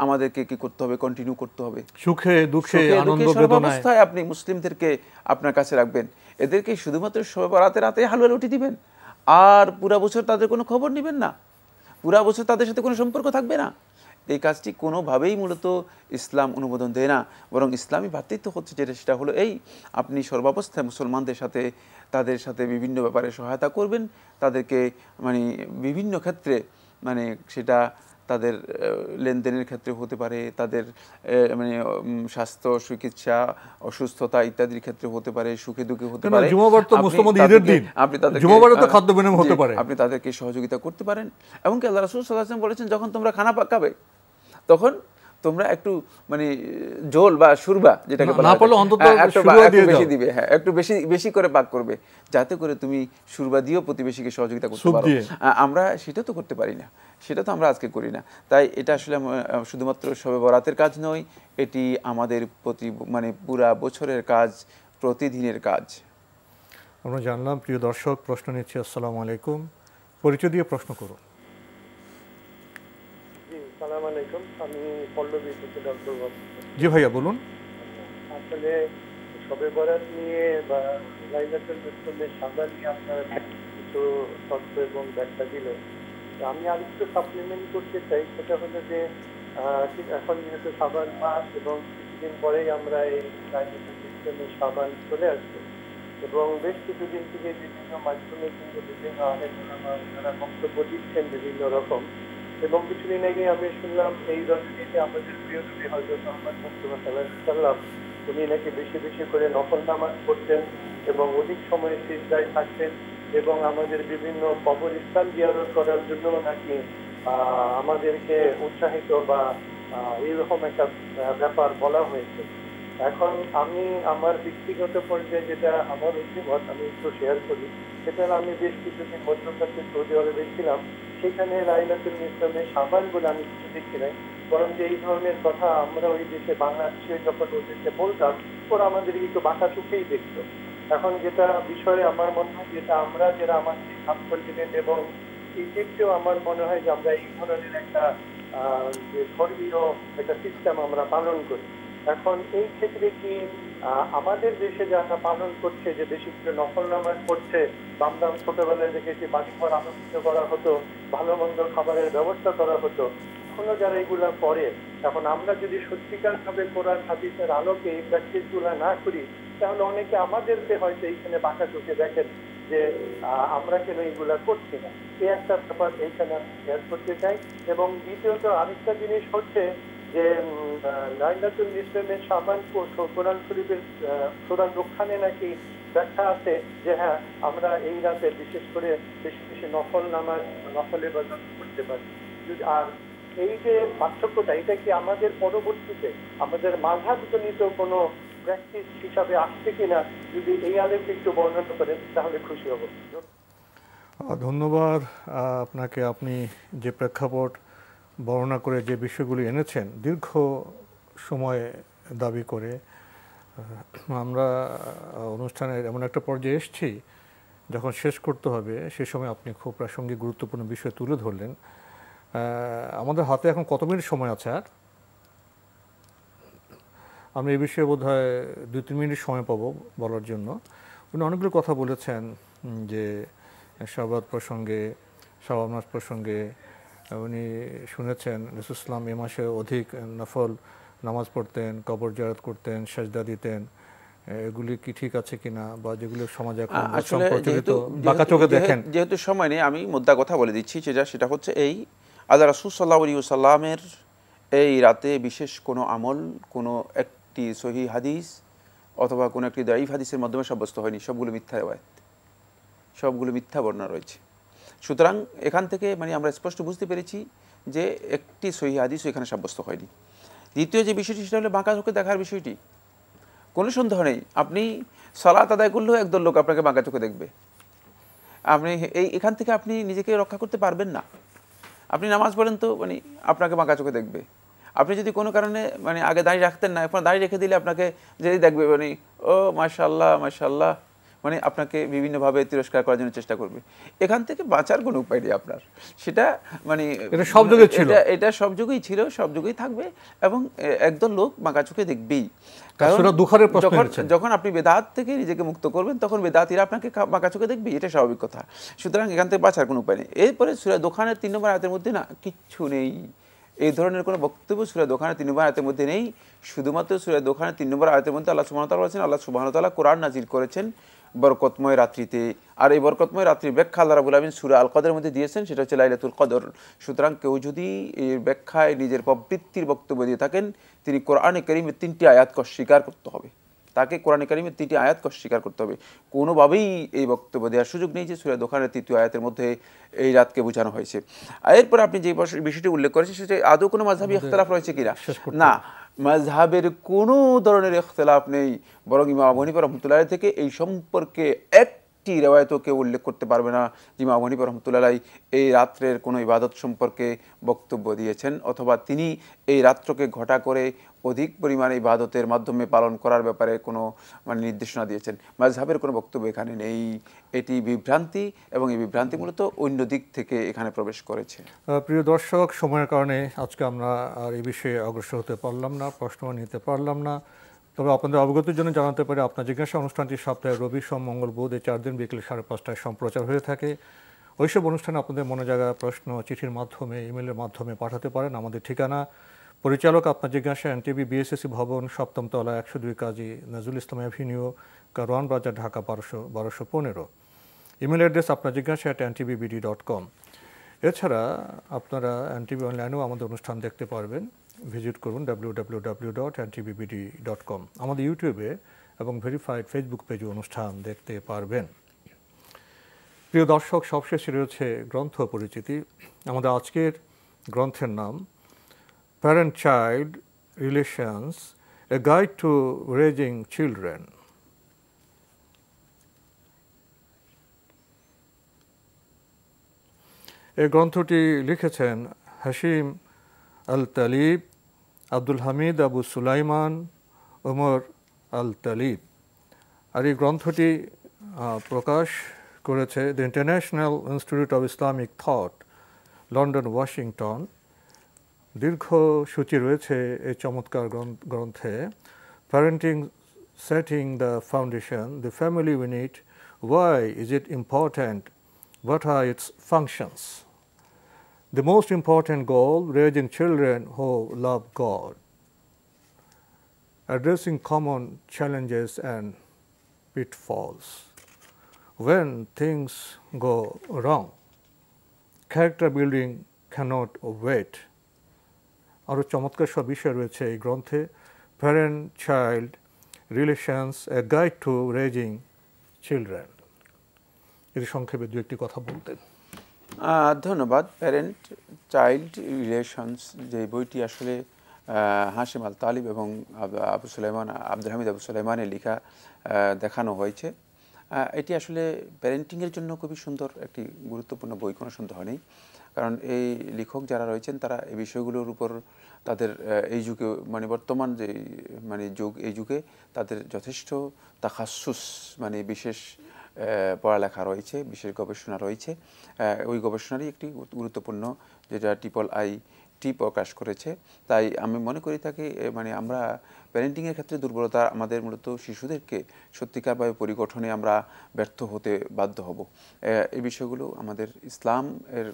আমাদেরকে কি করতে হবে, কন্টিনিউ করতে হবে? সুখে দুঃখে আনন্দ বেদনায় সর্বাবস্থায় আপনি মুসলিমদেরকে আপনার কাছে রাখবেন, এদেরকে শুধুমাত্র শবে বরাতে রাতে হালুয়া রুটি দিবেন আর পুরা বছর তাদের কোনো খবর নেবেন না, পুরা বছর তাদের সাথে কোনো সম্পর্ক থাকবে না? এই কাজটি কোনোভাবেই মূলত ইসলাম অনুমোদন দেয় না। বরং ইসলামী ভ্রাতৃত্ব হচ্ছে যেটা, সেটা হলো এই, আপনি সর্বাবস্থায় মুসলমানদের সাথে, তাদের সাথে বিভিন্ন ব্যাপারে সহায়তা করবেন, তাদেরকে মানে বিভিন্ন ক্ষেত্রে, মানে সেটা তাদের লেনদেনের ক্ষেত্রে হতে পারে, তাদের মানে স্বাস্থ্য চিকিৎসা অসুস্থতা ইত্যাদির ক্ষেত্রে হতে পারে, সুখে দুঃখে হতে পারে। আপনি তাদেরকে সহযোগিতা করতে পারেন। এমনকি আল্লাহ রাসূল সাল্লাল্লাহু আলাইহি ওয়াসাল্লাম বলেছেন, যখন তোমরা খানা পাকাবে তখন তোমরা একটু মানে ঝোল বা শুরবা যেটাকে বলা হয় একটু বেশি দিবে, হ্যাঁ একটু বেশি বেশি করে পাক করবে, যাতে করে তুমি শুরবা দিয়েও প্রতিবেশীকে সহযোগিতা করতে পারো। আমরা সেটা তো করতে পারি না, সেটা তো আমরা আজকে করি না। তাই এটা আসলে শুধুমাত্র শবে বরাতের কাজ নয়, এটি আমাদের প্রতি মানে পুরা বছরের কাজ, প্রতিদিনের কাজ। আমরা জানলাম। প্রিয় দর্শক, প্রশ্ন নিচ্ছি। আসসালামু আলাইকুম, পরিচয় দিয়ে প্রশ্ন করুন। আসসালামু আলাইকুম, আমি পল্লবী থেকে ডক্টর। জি ভাইয়া বলুন। আসলে শবে বরাত নিয়ে বা লাইলাতুল কদরের সাজা নিয়ে আপনারা কিছু তথ্য এবং ব্যাখ্যা দিলেন। আমি আরেকটু সাপ্লিমেন্ট করতে চাই, সেটা হলো যে এখন যেহেতু শাবান মাস এবং কিছুদিন পরেই আমরা এই লাইলাতুল কদরের শাবান চলে আসবে, এবং বেশ কিছুদিন থেকে বিভিন্ন মাধ্যমে কিন্তু বিভিন্ন আলেমরা বক্তব্য দিচ্ছেন বিভিন্ন রকম। এবং কিছুদিন আগে আমি শুনলাম এই রজনীতে আমাদের প্রিয় নবী হযরত মুহাম্মদ মুস্তাফা সাল্লাল্লাহু আলাইহি ওয়াসাল্লাম উনি নাকি বেশি বেশি করে নফল নামাজ পড়তেন এবং অধিক সময় সিজদায় থাকতেন, এবং আমাদের বিভিন্ন কবরস্থান জিয়ারত করার জন্য নাকি আমাদেরকে উৎসাহিত বা এইরকম একটা ব্যাপার বলা হয়েছে। এখন আমি আমার ব্যক্তিগত পর্যায়ে যেটা আমার অভিমত আমি একটু শেয়ার করি, সেটা আমি বেশ কিছুদিন মধ্যপ্রাচ্যে সৌদি আরবে ছিলাম। সেখানে লাইলাতুল ইসলামের শাবান বলে আমি কিছু দেখি নাই, বরং যে এই ধরনের কথা আমরা ওই দেশে বাংলাদেশে যখন ওদেরকে বলতাম, ওরা আমাদের একটু বাঁকা চোখেই দেখতো। এখন যেটা বিষয়ে আমার মনে হয়, যেটা আমরা যারা আমাদের সাবকন্টিনেন্ট এবং ইজিপ্টেও আমার মনে হয় যে আমরা এই ধরনের একটা যে ধর্মীয় একটা সিস্টেম আমরা পালন করি। এখন এই ক্ষেত্রে কি আমাদের দেশে যারা পালন করছে, যে বেশি করে নফল নামাজ পড়ছে, আমরা ছোটবেলায় দেখেছি বাড়িঘর আলোকিত করা হতো, ভালো মন্দ খাবারের ব্যবস্থা করা হতো, এখনো যারা এগুলা করে, এখন আমরা যদি সত্যিকার ভাবে কোরআন হাদিসের আলোকে এই প্র্যাকটিস গুলা না করি, তাহলে অনেকে আমাদেরকে হয়তো এইখানে বাঁকা চোখে দেখেন যে আমরা কেন এইগুলা করছি না। এই একটা ব্যাপার এইখানে আমি শেয়ার করতে চাই। এবং দ্বিতীয়ত আরেকটা জিনিস হচ্ছে যে লাইলাতুল ইসলামের শাবান কোরআন শরীফের সূরা দোখানে নাকি ব্যাখ্যা আছে যে হ্যাঁ আমরা এই রাতে বিশেষ করে বেশি বেশি নফল নামাজ, নফল ইবাদত করতে পারি। আর এই যে পার্থক্যটা, এটা কি আমাদের পরবর্তীতে আমাদের মাযহাবজনিত কোনো প্র্যাকটিস হিসাবে আসছে কিনা, যদি এই আলোকে একটু বর্ণনা করেন তাহলে খুশি হব। ধন্যবাদ আপনাকে। আপনি যে প্রেক্ষাপট বর্ণনা করে যে বিষয়গুলি এনেছেন দীর্ঘ সময় দাবি করে, আমরা অনুষ্ঠানের এমন একটা পর্যায়ে এসেছি যখন শেষ করতে হবে, সে সময় আপনি খুব প্রাসঙ্গিক গুরুত্বপূর্ণ বিষয় তুলে ধরলেন। আমাদের হাতে এখন কত মিনিট সময় আছে? আর আমরা এই বিষয়ে বোধ হয় 2-3 মিনিট সময় পাবো বলার জন্য। উনি অনেকগুলো কথা বলেছেন, যে শাবাত প্রসঙ্গে, শাবান মাস প্রসঙ্গে উনি শুনেছেন রাসূল সাল্লাল্লাহু আলাইহি ওয়াসাল্লাম এ মাসে অধিক নফল নামাজ পড়তেন, কবর জিয়ারত করতেন, সেজদা দিতেন। এগুলি কি ঠিক আছে কিনা, বা যেগুলো সমাজে এখন প্রচলিত বাঁকা চোখে দেখেন? যেহেতু সময় নেই, আমি মুদ্রা কথা বলে দিচ্ছি। সেটা হচ্ছে এই, আল্লাহ রাসূল সাল্লাল্লাহু আলাইহি ওয়াসাল্লামের এই রাতে বিশেষ কোনো আমল কোনো একটি সহিহ হাদিস অথবা কোনো একটি দাঈফ হাদিসের মাধ্যমে সাব্যস্ত হয়নি। সবগুলো মিথ্যা রিওয়ায়াত, সবগুলো মিথ্যা বর্ণনা রয়েছে। সুতরাং এখান থেকে মানে আমরা স্পষ্ট বুঝতে পেরেছি যে একটি সহিহ হাদিসও এখানে সাব্যস্ত হয়নি। দ্বিতীয় যে বিষয়টি, সেটা হলো বাঁকা চোখে দেখার বিষয়টি। কোনো সন্দেহ নেই, আপনি সালাত আদায় করলেও একদল লোক আপনাকে বাঁকা চোখে দেখবে, আপনি এখান থেকে আপনি নিজেকে রক্ষা করতে পারবেন না। আপনি নামাজ পড়েন তো মানে আপনাকে বাঁকা চোখে দেখবে। আপনি যদি কোনো কারণে মানে আগে দাঁড়িয়ে রাখতেন না, এখন দাঁড়িয়ে রেখে দিলে আপনাকে যেই দেখবে মানে ও মাশাআল্লাহ মাশাআল্লাহ, মানে আপনাকে বিভিন্নভাবে তিরস্কার করার জন্য চেষ্টা করবে। এখান থেকে বাঁচার কোনো উপায় নেই আপনার, সেটা মানে এটা সব যুগে ছিল, এটা সব যুগেই ছিল, সব যুগেই থাকবে এবং একদল লোক বাঁকা চোখে দেখবেই। কারণ যখন আপনি বেদাত থেকে নিজেকে মুক্ত করবেন তখন বেদাতিরা আপনাকে বাঁকা চোখে দেখবে, এটা স্বাভাবিক কথা। সুতরাং এখান থেকে বাঁচার কোনো উপায় নেই। এরপরে সূরা দোখানের ৩ নম্বর আয়াতের মধ্যে না কিচ্ছু নেই, এই ধরনের কোনো বক্তব্য সূরা দোখানের ৩ নম্বর আয়াতের মধ্যে নেই। শুধুমাত্র সূরা দোখানের 3 নম্বর আয়াতের মধ্যে আল্লাহ সুবহানাহু ওয়া তাআলা বলেছেন, আল্লাহ সুবহানাহু ওয়া তাআলা কোরআন নাজিল করেছেন বরকতময় রাত্রিতে। আর এই বরকতময় রাত্রির ব্যাখ্যা আল্লাহ রাব্বুল আলামিন সূরা আল কদরের মধ্যে দিয়েছেন, সেটা হচ্ছে লাইলাতুল কদর। সুতরাং কেউ যদি এর ব্যাখ্যায় নিজের প্রবৃত্তির বক্তব্য দিয়ে থাকেন, তিনি কোরআনে কারীমের 3টি আয়াতকে অস্বীকার করতে হবে, তাকে কোরআনে কারীমের 3টি আয়াতকে অস্বীকার করতে হবে। কোনোভাবেই এই বক্তব্য দেওয়ার সুযোগ নেই যে সূরা দোখানের 3য় আয়াতের মধ্যে এই রাতকে বোঝানো হয়েছে। এরপর আপনি যে বিষয়টি উল্লেখ করেছেন সেটা আদৌ কোনো মাযহাবী ইখতিলাফ রয়েছে কিনা, না, মাযহাবের কোনো ধরনের ইখতিলাফ নেই। বরং ইমাম আবু হানিফা রাহমাতুল্লাহ আলাইহি থেকে এই সম্পর্কে একটি রিওয়ায়াতও কেউ উল্লেখ করতে পারবে না যে ইমাম আবু হানিফা রাহমাতুল্লাহ আলাইহি এই রাত্রের কোনো ইবাদত সম্পর্কে বক্তব্য দিয়েছেন অথবা তিনি এই রাত্রকে ঘটা করে অধিক পরিমাণে ইবাদতের মাধ্যমে পালন করার ব্যাপারে কোনো মানে নির্দেশনা দিয়েছেন। মাযহাবের কোনো বক্তব্য এখানে নেই। এটি বিভ্রান্তি এবং এই বিভ্রান্তি মূলত অন্য দিক থেকে এখানে প্রবেশ করেছে। প্রিয় দর্শক, সময়ের কারণে আজকে আমরা আর এই বিষয়ে অগ্রসর হতে পারলাম না, প্রশ্ন নিতে পারলাম না। তবে আপনাদের অবগতির জন্য জানাতে পারি, আপনার জিজ্ঞাসা অনুষ্ঠানটি সপ্তাহে রবি, সোম, মঙ্গল, বুধ এই 4 দিন বিকেল 5:30টায় সম্প্রচার হয়ে থাকে। ওইসব অনুষ্ঠানে আপনাদের মনে জাগা প্রশ্ন চিঠির মাধ্যমে, ইমেলের মাধ্যমে পাঠাতে পারেন। আমাদের ঠিকানা পরিচালক আপনার জিজ্ঞাসা, এনটিভি বিএসএসসি ভবন, 7ম তলা, 102 কাজী নজরুল ইসলাম অ্যাভিনিউ, কারওয়ান বাজার, ঢাকা 1215। ইমেল অ্যাড্রেস আপনার জিজ্ঞাসা @ntvbd.com। এছাড়া আপনারা এনটিভি অনলাইনেও আমাদের অনুষ্ঠান দেখতে পারবেন। ভিজিট করুন www.ntvbd.com। আমাদের ইউটিউবে এবং ভেরিফাইড ফেসবুক পেজে অনুষ্ঠান দেখতে পারবেন। প্রিয় দর্শক, সবশেষে রয়েছে গ্রন্থ পরিচিতি। আমাদের আজকের গ্রন্থের নাম parent child relations, a guide to raising children. এই গ্রন্থটি লিখেছেন হাশিম আল তালিব, আব্দুল হামিদ আবু সুলাইমান, ওমর আল তালিব। আর এই গ্রন্থটি প্রকাশ করেছে the international institute of Islamic thought, London, Washington. দীর্ঘ সূচি রয়েছে এই চমৎকার গ্রন্থে। Parenting, setting the foundation, the family unit, why is it important, what are its functions, the most important goal, raising children who love God, addressing common challenges and pitfalls, when things go wrong, character building cannot wait। আরও চমৎকার সব বিষয় রয়েছে এই গ্রন্থে। Parent child relations, a guide to raising children. এর সংক্ষেপে দু একটি কথা বলতেন। ধন্যবাদ। প্যারেন্ট চাইল্ড রিলেশনস যে বইটি আসলে হাশিম আল তালিব এবং আবু সুলাইমান, আব্দুল হামিদ আবু সুলাইমানের লেখা দেখানো হয়েছে। এটি আসলে প্যারেন্টিংয়ের জন্য খুবই সুন্দর একটি গুরুত্বপূর্ণ বই, কোনো সন্দেহ নেই। কারণ এই লেখক যারা রয়েছেন তারা এই বিষয়গুলোর উপর তাদের এই যুগে মানে বর্তমান যে মানে যুগ, এই যুগে তাদের যথেষ্ট তাখাসুস মানে বিশেষ পড়ালেখা রয়েছে, বিশেষ গবেষণা রয়েছে। ওই গবেষণারই একটি গুরুত্বপূর্ণ যেটা TIIT প্রকাশ করেছে। তাই আমি মনে করি থাকি মানে আমরা প্যারেন্টিংয়ের ক্ষেত্রে দুর্বলতা আমাদের মূলত শিশুদেরকে সত্যিকারভাবে পরিগঠনে আমরা ব্যর্থ হতে বাধ্য হব। এই বিষয়গুলো আমাদের ইসলাম এর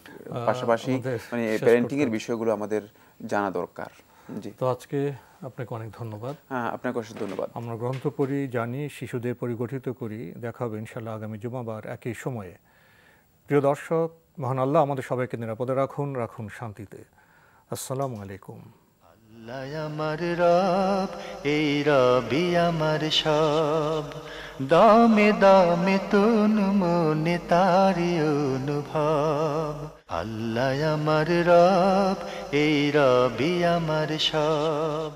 পাশাপাশি মানে প্যারেন্টিংয়ের বিষয়গুলো আমাদের জানা দরকার। জি, তো আজকে আপনাকে অনেক ধন্যবাদ। হ্যাঁ, আপনাকে অশেষ ধন্যবাদ। আমরা গ্রন্থ পড়ি, জানি, শিশুদের পরিগঠিত করি। দেখা হবে ইনশাআল্লাহ আগামী জুমাবার একই সময়ে। প্রিয় দর্শক, মহান আল্লাহ আমাদের সবাইকে নিরাপদে রাখুন, রাখুন শান্তিতে। আসসালামু আলাইকুম। আল্লাহ আমার রব, এই রবি আমার সব, দামে দামে তুন মনে তারি অনুভব। আল্লাহ আমার রব, এই রবি আমার সব।